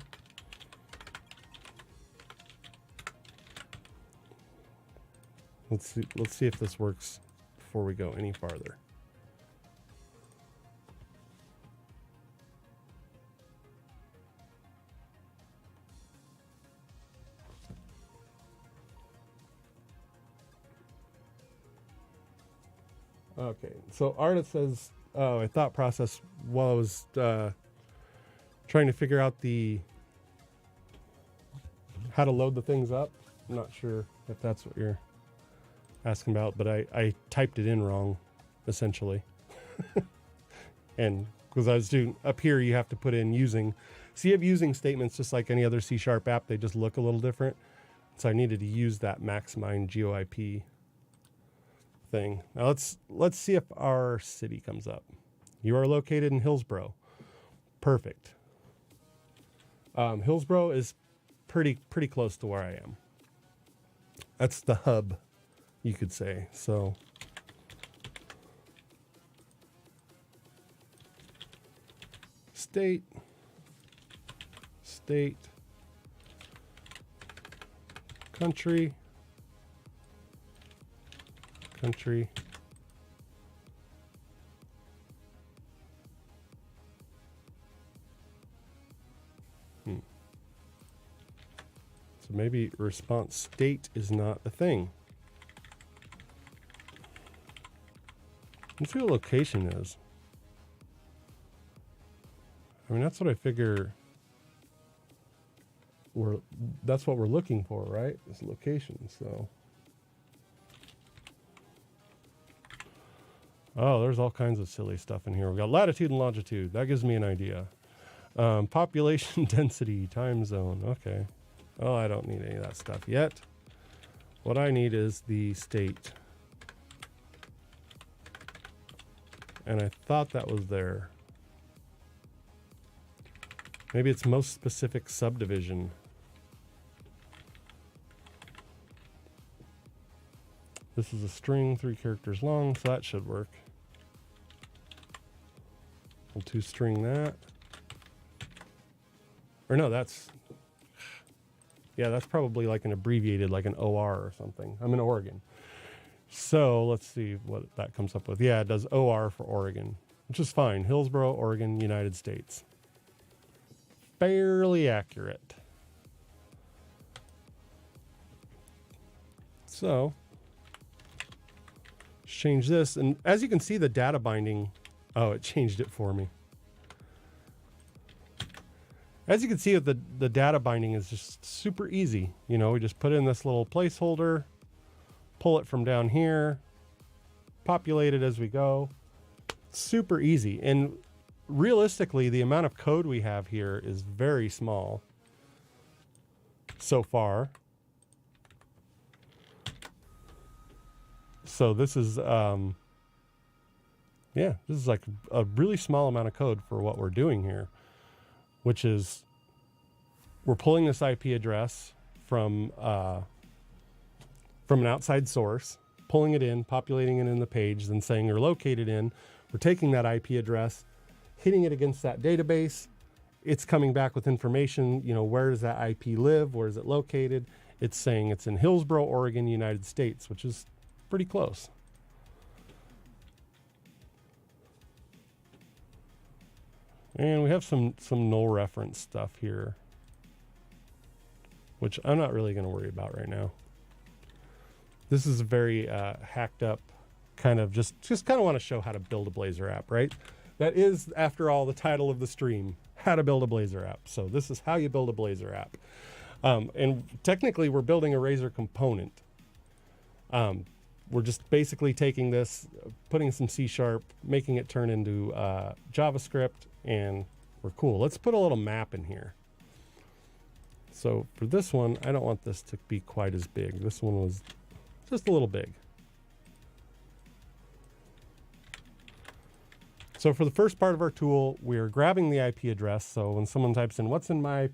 Let's see if this works before we go any farther. Okay, so artist says, oh, a thought process while I was trying to figure out how to load the things up. I'm not sure if that's what you're asking about, but I typed it in wrong, essentially. And because I was doing up here, you have to put in using. So you have using statements just like any other C# app. They just look a little different. So I needed to use that maximind GeoIP thing. Now let's see if our city comes up. You are located in Hillsboro. Perfect. Hillsboro is pretty close to where I am. That's the hub, you could say. So state, country, So maybe response state is not a thing. Let's see what location is. I mean, that's what I figure that's what we're looking for, right? Is location. So oh, there's all kinds of silly stuff in here. We've got latitude and longitude. That gives me an idea. Population density, time zone. Okay. Oh, I don't need any of that stuff yet. What I need is the state. And I thought that was there. Maybe it's most specific subdivision. This is a string, 3 characters long, so that should work. We'll toString that. Or no, that's probably like an abbreviated, like an OR or something. I'm in Oregon. So let's see what that comes up with. Yeah, it does OR for Oregon, which is fine. Hillsboro, Oregon, United States. Fairly accurate. So let's change this. And as you can see, the data binding, oh, it changed it for me. As you can see, the data binding is just super easy. You know, we just put in this little placeholder, pull it from down here, populate it as we go. Super easy. And realistically, the amount of code we have here is very small so far. So this is, this is like a really small amount of code for what we're doing here, which is we're pulling this IP address from an outside source, pulling it in, populating it in the page, then saying you're located in. We're taking that IP address hitting it against that database. It's coming back with information, you know, where does that IP live? Where is it located? It's saying it's in Hillsboro, Oregon, United States, which is pretty close. And we have some null reference stuff here, which I'm not really going to worry about right now. This is a very hacked up kind of just kind of want to show how to build a Blazor app, right? That is, after all, the title of the stream, how to build a Blazor app. So this is how you build a Blazor app. And technically we're building a Razor component. We're just basically taking this, putting some C#, making it turn into JavaScript, and we're cool. Let's put a little map in here. So for this one, I don't want this to be quite as big. This one was just a little big. So for the first part of our tool, we're grabbing the IP address. So when someone types in what's my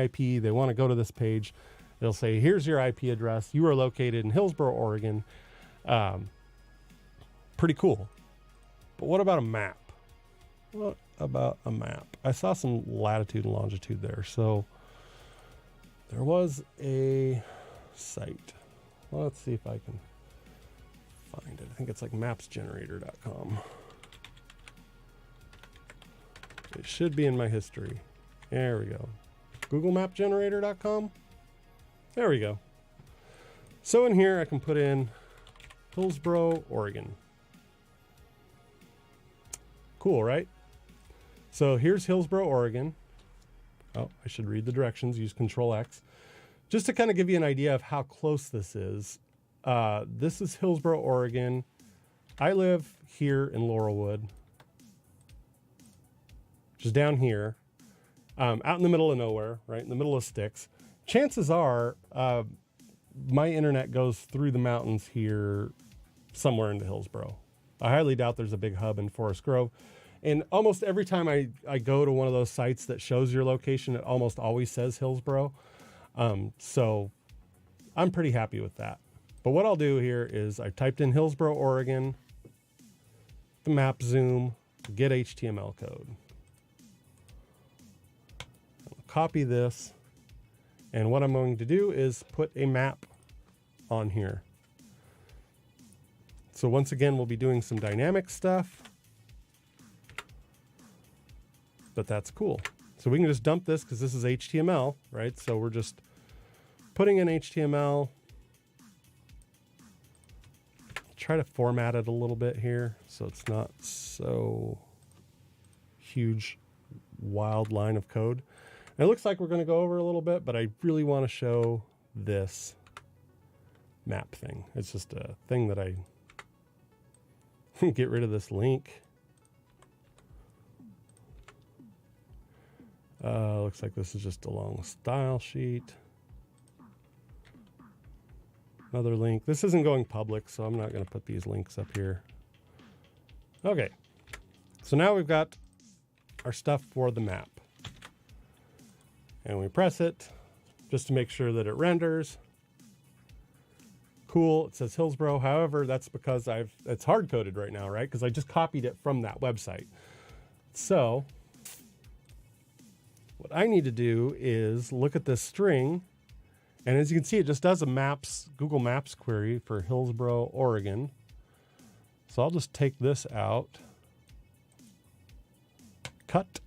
IP, they want to go to this page. It'll say, here's your IP address. You are located in Hillsboro, Oregon. Pretty cool. But what about a map? What about a map? I saw some latitude and longitude there. So there was a site. Well, let's see if I can find it. I think it's like mapsgenerator.com. It should be in my history. There we go. GoogleMapGenerator.com. There we go. So in here I can put in Hillsboro, Oregon. Cool, right? So here's Hillsboro, Oregon. Oh, I should read the directions. Use Control X. Just to kind of give you an idea of how close this is. This is Hillsboro, Oregon. I live here in Laurelwood, which is down here, out in the middle of nowhere, right in the middle of sticks. Chances are my internet goes through the mountains here somewhere into Hillsboro. I highly doubt there's a big hub in Forest Grove. And almost every time I go to one of those sites that shows your location, it almost always says Hillsboro. So I'm pretty happy with that. But what I'll do here is I've typed in Hillsboro, Oregon, the map zoom, get HTML code. I'll copy this. And what I'm going to do is put a map on here. So once again, we'll be doing some dynamic stuff. But that's cool. So we can just dump this because this is HTML, right? So we're just putting in HTML. Try to format it a little bit here so it's not so huge, wild line of code. And it looks like we're going to go over a little bit, but I really want to show this map thing. It's just a thing that I get rid of this link. Looks like this is just a long style sheet. Another link. This isn't going public, so I'm not going to put these links up here. Okay. So now we've got our stuff for the map. And we press it just to make sure that it renders. Cool. It says Hillsboro. However, that's because it's hard coded right now, right? Because I just copied it from that website. So what I need to do is look at this string. And as you can see, it just does a Google Maps query for Hillsboro, Oregon. So I'll just take this out, cut,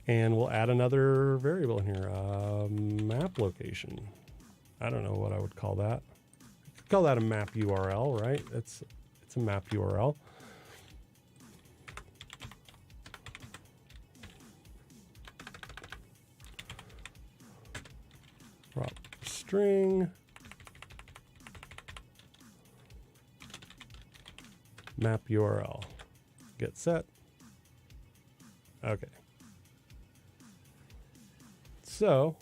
and we'll add another variable in here, map location. I don't know what I would call that. You could call that a map URL, right? It's a map URL. Prop string map URL. Get set. Okay. So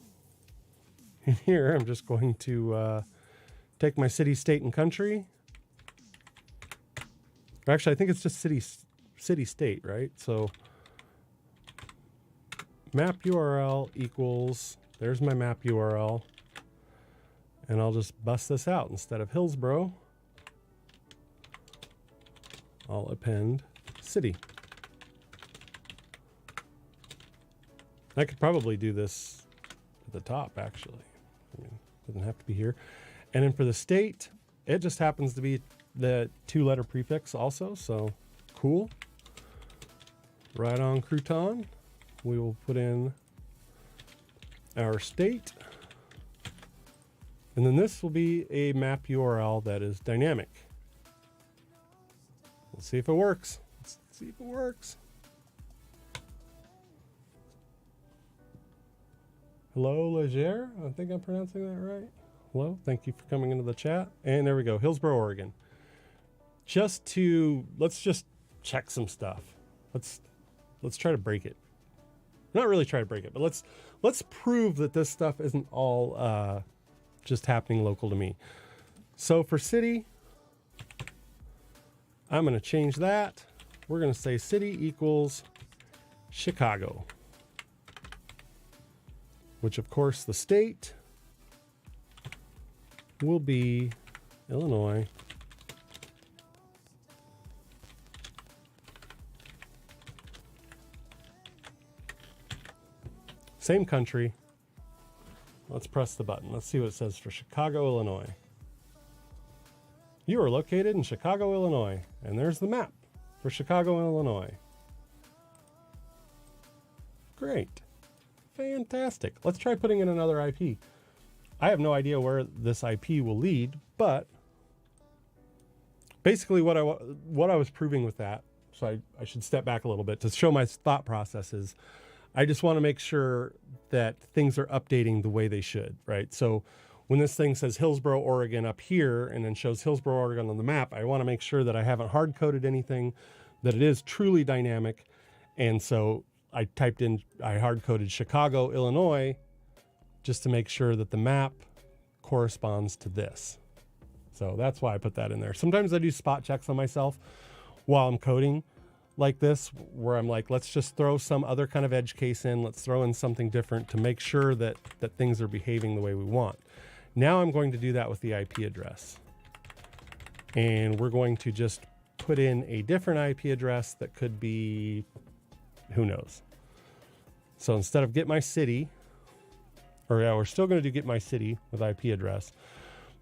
in here, I'm just going to take my city, state, and country. Actually, I think it's just city, state, right? So map URL equals, there's my map URL. And I'll just bust this out. Instead of Hillsboro, I'll append city. I could probably do this at the top, actually. I mean, it doesn't have to be here. And then for the state, it just happens to be the 2-letter prefix also, so cool. Right on crouton. We will put in our state. And then this will be a map URL that is dynamic. Let's see if it works. Let's see if it works. Hello, Leger. I think I'm pronouncing that right. Hello, thank you for coming into the chat. And there we go, Hillsboro, Oregon. Let's just check some stuff. Let's try to break it. Not really try to break it, but let's prove that this stuff isn't all just happening local to me. So for city, I'm going to change that. We're going to say city equals Chicago, which of course the state will be Illinois. Same country. Let's press the button. Let's see what it says for Chicago, Illinois. You are located in Chicago, Illinois. And there's the map for Chicago, Illinois. Great. Fantastic. Let's try putting in another IP. I have no idea where this IP will lead, but basically what I was proving with that, so I should step back a little bit to show my thought processes. I just want to make sure that things are updating the way they should, right? So when this thing says Hillsboro, Oregon up here and then shows Hillsboro, Oregon on the map, I want to make sure that I haven't hard-coded anything, that it is truly dynamic. And so I hard-coded Chicago, Illinois, just to make sure that the map corresponds to this. So that's why I put that in there. Sometimes I do spot checks on myself while I'm coding like this, where I'm like, let's just throw some other kind of edge case in. Let's throw in something different to make sure that things are behaving the way we want. Now I'm going to do that with the IP address. And we're going to just put in a different IP address that could be, who knows. So instead of get my city, or yeah, we're still going to do get my city with IP address.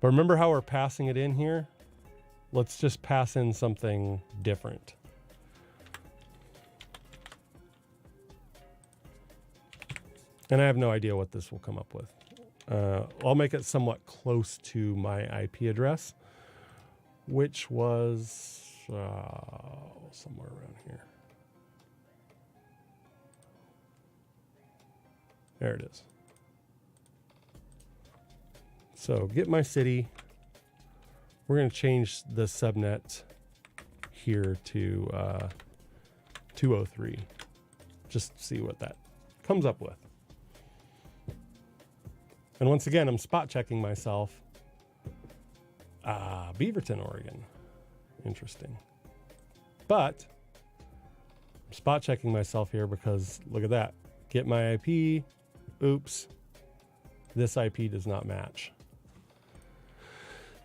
But remember how we're passing it in here? Let's just pass in something different. And I have no idea what this will come up with. I'll make it somewhat close to my IP address, which was somewhere around here. There it is. So get my city. We're going to change the subnet here to 203. Just see what that comes up with. And once again, I'm spot checking myself. Beaverton, Oregon. Interesting. But I'm spot checking myself here because look at that. Get my IP. Oops. This IP does not match.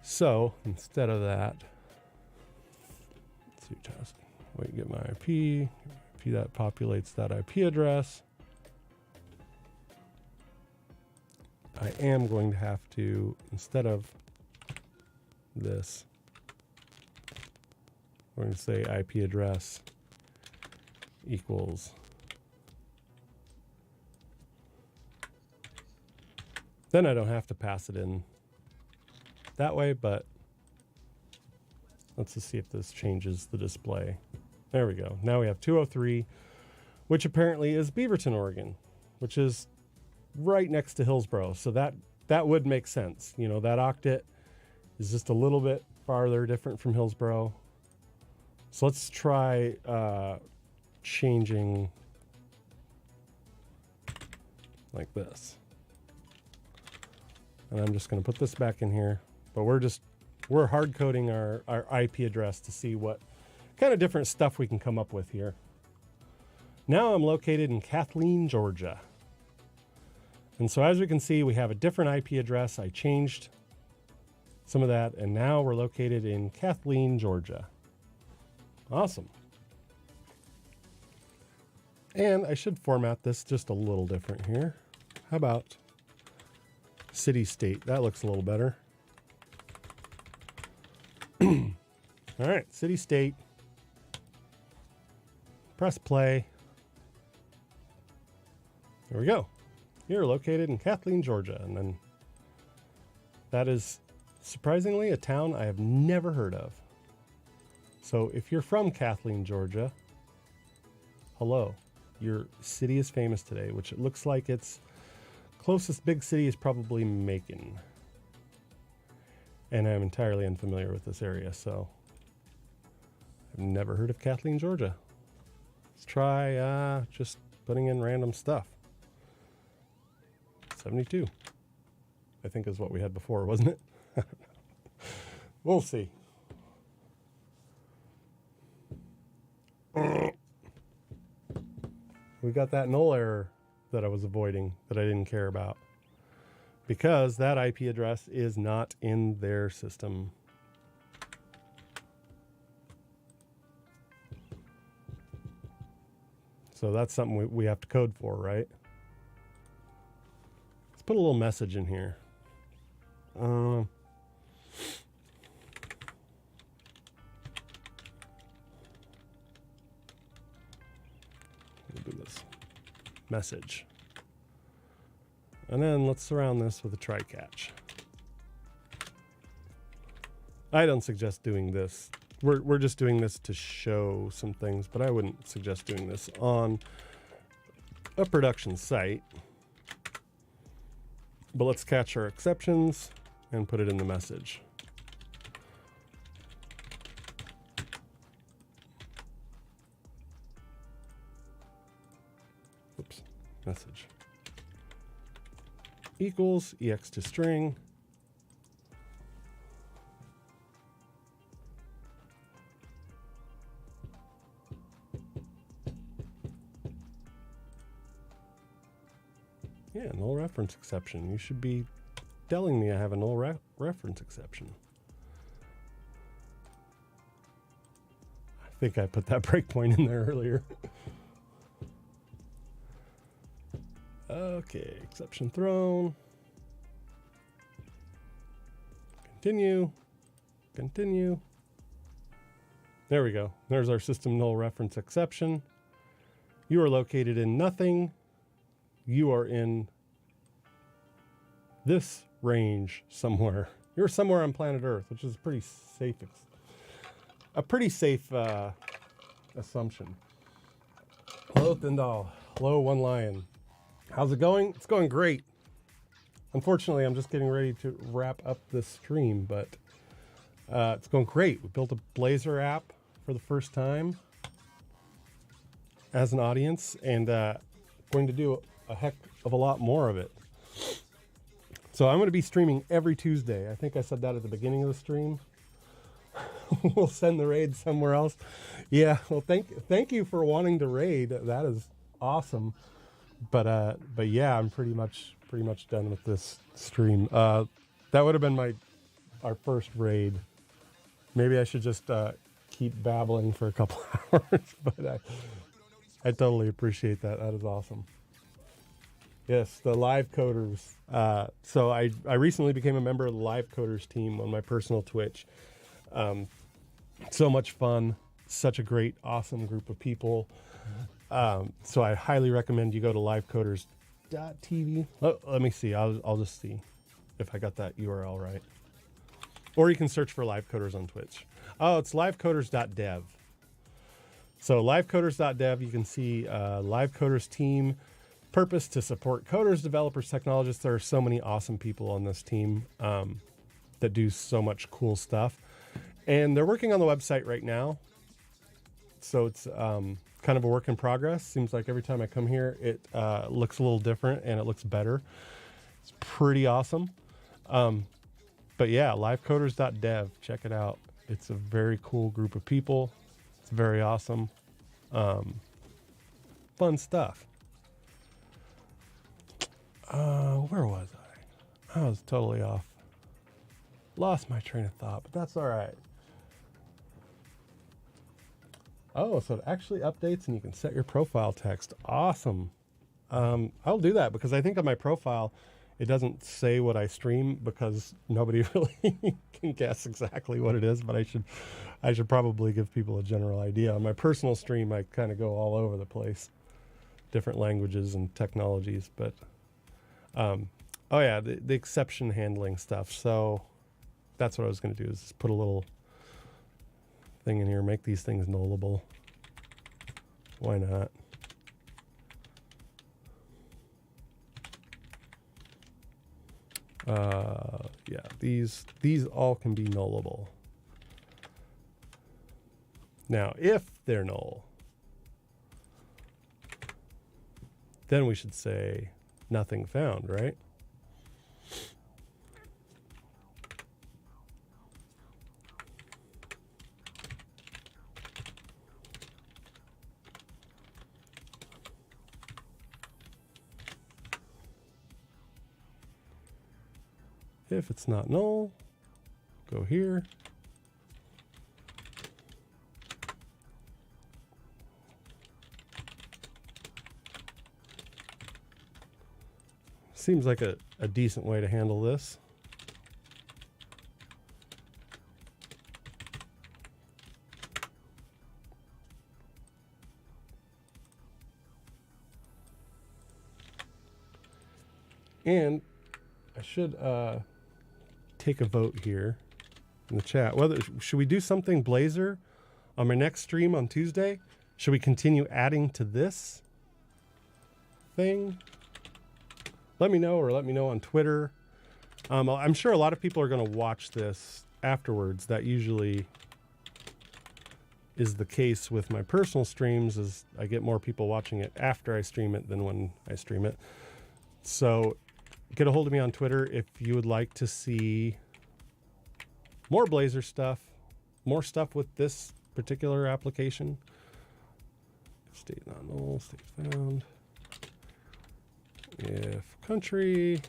So instead of that, let's see, task. Wait, get my IP. IP that populates that IP address. I am going to have to, instead of this, we're going to say IP address equals. Then I don't have to pass it in that way, but let's just see if this changes the display. There we go. Now we have 203, which apparently is Beaverton, Oregon, which is right next to Hillsboro. So that would make sense. You know, that octet is just a little bit farther different from Hillsboro. So let's try changing like this. And I'm just going to put this back in here. But we're hard coding our IP address to see what kind of different stuff we can come up with here. Now I'm located in Kathleen, Georgia. And so as we can see, we have a different IP address. I changed some of that, and now we're located in Kathleen, Georgia. Awesome. And I should format this just a little different here. How about city state? That looks a little better. All right, city state. Press play. There we go. You're located in Kathleen, Georgia. And then that is surprisingly a town I have never heard of. So if you're from Kathleen, Georgia, hello. Your city is famous today, which it looks like its closest big city is probably Macon. And I'm entirely unfamiliar with this area, so I've never heard of Kathleen, Georgia. Let's try just putting in random stuff. 72, I think is what we had before, wasn't it? We'll see. We got that null error that I was avoiding that I didn't care about because that IP address is not in their system. So that's something we have to code for, right? Let's put a little message in here. We'll do this. Message. And then let's surround this with a try catch. I don't suggest doing this. We're just doing this to show some things, but I wouldn't suggest doing this on a production site. But let's catch our exceptions and put it in the message. Oops, message. Equals ex to string. Yeah, null reference exception. You should be telling me I have a null reference exception. I think I put that breakpoint in there earlier. Okay, exception thrown. Continue. Continue. There we go. There's our system null reference exception. You are located in nothing. You are in this range somewhere. You're somewhere on planet Earth, which is a pretty safe assumption. Hello, Thindal. Hello, One Lion. How's it going? It's going great. Unfortunately, I'm just getting ready to wrap up this stream, but it's going great. We built a Blazor app for the first time as an audience, and going to do a heck of a lot more of it. So I'm going to be streaming every Tuesday. I think I said that at the beginning of the stream. We'll send the raid somewhere else. Yeah, well, thank you for wanting to raid. That is awesome. But yeah, I'm pretty much done with this stream. That would have been our first raid. Maybe I should just keep babbling for a couple hours, but I totally appreciate that. That is awesome. Yes, the Live Coders. So I recently became a member of the Live Coders team on my personal Twitch. So much fun. Such a great, awesome group of people. So I highly recommend you go to livecoders.tv. Let me see. I'll just see if I got that URL right. Or you can search for Live Coders on Twitch. Oh, it's livecoders.dev. So livecoders.dev, you can see Live Coders team. Purpose to support coders, developers, technologists. There are so many awesome people on this team that do so much cool stuff. And they're working on the website right now. So it's kind of a work in progress. Seems like every time I come here, it looks a little different and it looks better. It's pretty awesome. But yeah, livecoders.dev. Check it out. It's a very cool group of people. It's very awesome. Fun stuff. Where was I? I was totally off. Lost my train of thought, but that's all right. Oh, so it actually updates and you can set your profile text. Awesome. I'll do that because I think on my profile, it doesn't say what I stream because nobody really can guess exactly what it is, but I should probably give people a general idea. On my personal stream, I kind of go all over the place, different languages and technologies, but, oh yeah, the exception handling stuff. So that's what I was going to do is just put a little thing in here, make these things nullable. Why not? Yeah, these all can be nullable. Now, if they're null, then we should say nothing found, right? If it's not null, go here. Seems like a decent way to handle this. And I should take a vote here in the chat. Should we do something Blazor on my next stream on Tuesday? Should we continue adding to this thing? Let me know, or let me know on Twitter. I'm sure a lot of people are going to watch this afterwards. That usually is the case with my personal streams, is I get more people watching it after I stream it than when I stream it. So get a hold of me on Twitter if you would like to see more Blazor stuff, more stuff with this particular application. State not null, state found. If country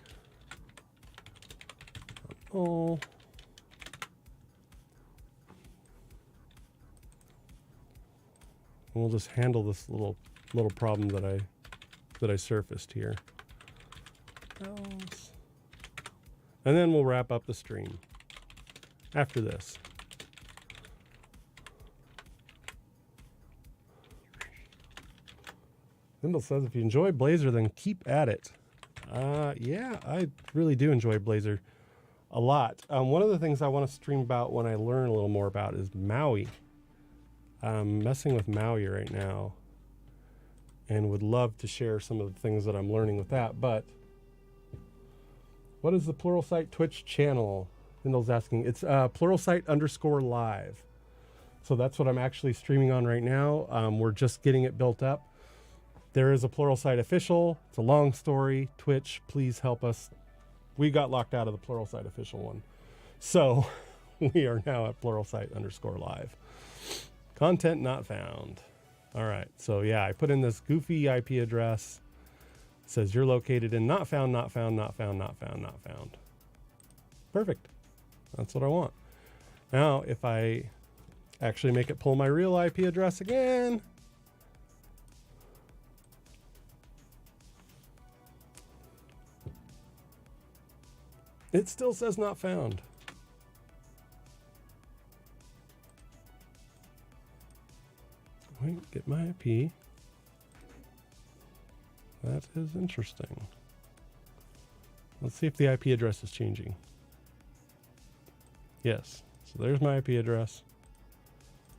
not null, we'll just handle this little problem that I surfaced here. Else. And then we'll wrap up the stream after this. Lindell says, if you enjoy Blazor, then keep at it. Yeah, I really do enjoy Blazor a lot. One of the things I want to stream about when I learn a little more about is Maui. I'm messing with Maui right now and would love to share some of the things that I'm learning with that. But what is the Pluralsight Twitch channel? Lindell's asking. It's Pluralsight_live. So that's what I'm actually streaming on right now. We're just getting it built up. There is a Pluralsight official. It's a long story. Twitch, please help us. We got locked out of the Pluralsight official one. So we are now at Pluralsight_live. Content not found. All right. So yeah, I put in this goofy IP address. It says you're located in not found, not found, not found, not found, not found. Perfect. That's what I want. Now, if I actually make it pull my real IP address again, it still says not found. Wait, get my IP. That is interesting. Let's see if the IP address is changing. Yes. So there's my IP address.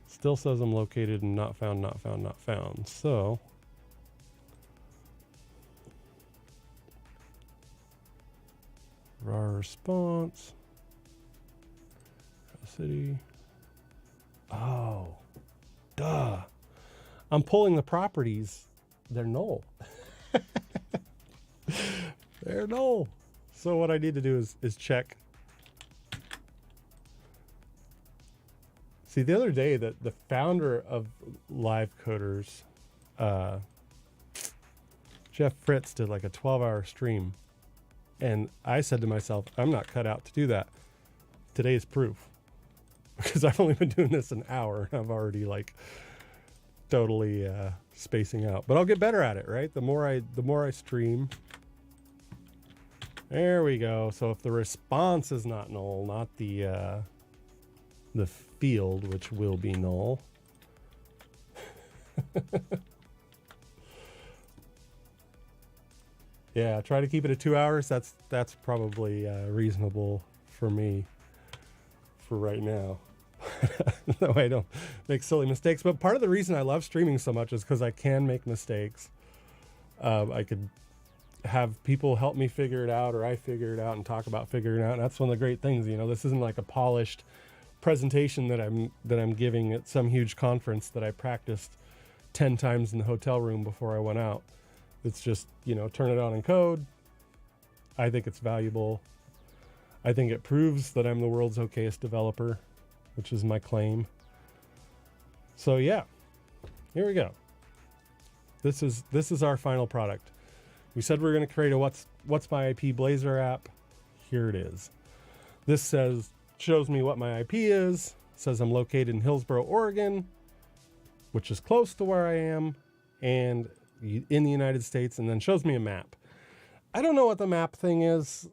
Still says I'm located in not found, not found, not found. So raw response. City. Oh, duh. I'm pulling the properties. They're null. They're null. So what I need to do is check. See, the other day, the founder of Live Coders, Jeff Fritz, did like a 12-hour stream. And I said to myself, I'm not cut out to do that. Today's proof. Because I've only been doing this an hour. And I've already like totally spacing out. But I'll get better at it, right? The more I stream. There we go. So if the response is not null, not the field, which will be null. Yeah, try to keep it at 2 hours. That's probably reasonable for me for right now. That way I don't make silly mistakes. But part of the reason I love streaming so much is because I can make mistakes. I could have people help me figure it out, or I figure it out and talk about figuring it out. And that's one of the great things. You know, this isn't like a polished presentation that I'm giving at some huge conference that I practiced 10 times in the hotel room before I went out. It's just, you know, turn it on in code. I think it's valuable. I think it proves that I'm the world's okayest developer, which is my claim. So yeah, here we go. This is our final product. We said we're going to create a what's my IP Blazor app. Here it is. This shows me what my IP is. Says I'm located in Hillsboro, Oregon, which is close to where I am, and in the United States, and then shows me a map. I don't know what the map thing is,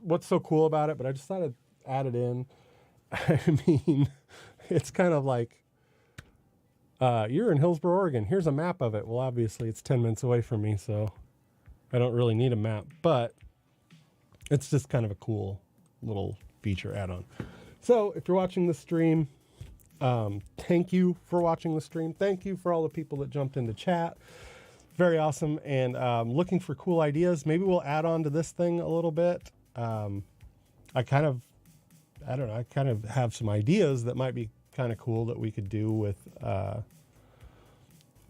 what's so cool about it, but I just thought I'd add it in. I mean, it's kind of like, you're in Hillsboro, Oregon. Here's a map of it. Well, obviously it's 10 minutes away from me, so I don't really need a map, but it's just kind of a cool little feature add-on. So if you're watching the stream, thank you for watching the stream. Thank you for all the people that jumped into chat. Very awesome. And looking for cool ideas. Maybe we'll add on to this thing a little bit. I kind of have some ideas that might be kind of cool that we could do with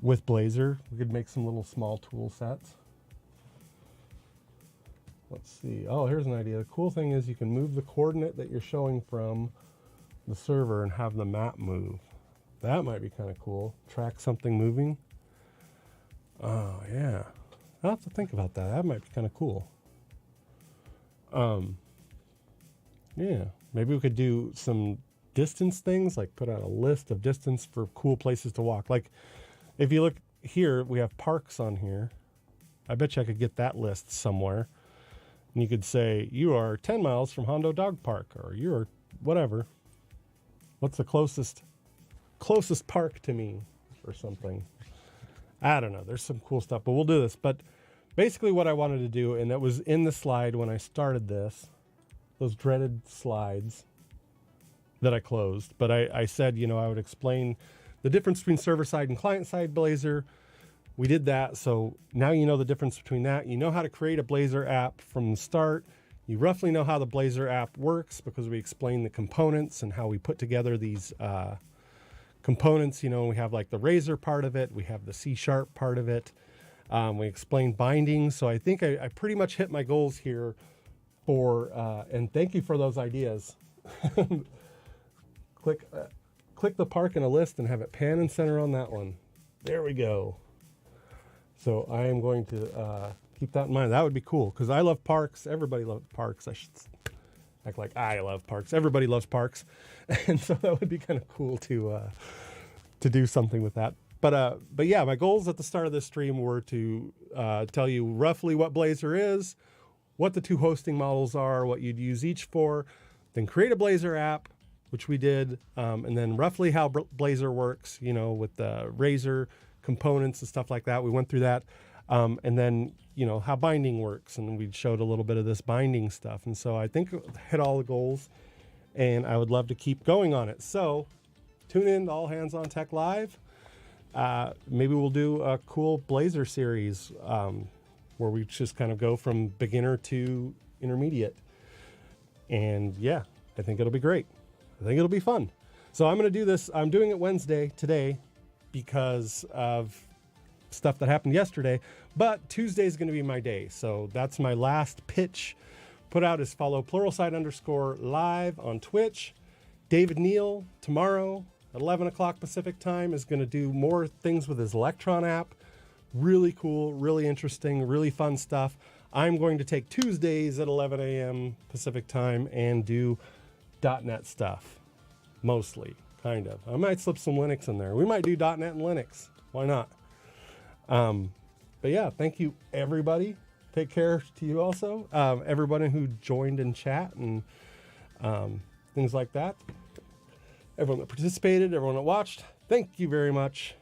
Blazor. We could make some little small tool sets. Let's see. Oh, here's an idea. The cool thing is you can move the coordinate that you're showing from the server and have the map move. That might be kind of cool. Track something moving. Oh yeah, I'll have to think about that. That might be kind of cool. Yeah, maybe we could do some distance things, like put out a list of distance for cool places to walk. Like if you look here, we have parks on here. I bet you I could get that list somewhere. And you could say, you are 10 miles from Hondo Dog Park, or you're whatever. What's the closest park to me or something? I don't know. There's some cool stuff, but we'll do this. But basically what I wanted to do, and that was in the slide when I started this, those dreaded slides that I closed. But I said, you know, I would explain the difference between server-side and client-side Blazor. We did that. So now you know the difference between that. You know how to create a Blazor app from the start. You roughly know how the Blazor app works because we explained the components and how we put together these components. You know, we have like the Razor part of it. We have the C# part of it. We explained bindings. So I think I pretty much hit my goals here for, and thank you for those ideas. Click the park in a list and have it pan and center on that one. There we go. So I am going to keep that in mind. That would be cool because I love parks. Everybody loves parks. I should act like I love parks. Everybody loves parks. And so that would be kind of cool to do something with that. But yeah, my goals at the start of this stream were to tell you roughly what Blazor is, what the two hosting models are, what you'd use each for, then create a Blazor app, which we did, and then roughly how Blazor works, you know, with the Razor components and stuff like that. We went through that. And then, you know, how binding works. And we showed a little bit of this binding stuff. And so I think it hit all the goals. And I would love to keep going on it. So tune in to All Hands on Tech Live. Maybe we'll do a cool Blazor series where we just kind of go from beginner to intermediate. And yeah, I think it'll be great. I think it'll be fun. So I'm going to do this. I'm doing it Wednesday today because of stuff that happened yesterday, but Tuesday is going to be my day. So that's my last pitch. Put out is follow _live on Twitch. David Neal tomorrow at 11 o'clock Pacific time is going to do more things with his Electron app. Really cool, really interesting, really fun stuff. I'm going to take Tuesdays at 11 a.m. Pacific time and do .NET stuff, mostly, kind of. I might slip some Linux in there. We might do .NET and Linux. Why not? But yeah, thank you, everybody. Take care to you also. Everybody who joined in chat and things like that. Everyone that participated, everyone that watched, thank you very much.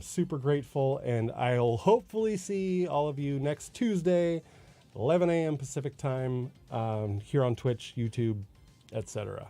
Super grateful, and I'll hopefully see all of you next Tuesday, 11 a.m. Pacific time, here on Twitch, YouTube, etc.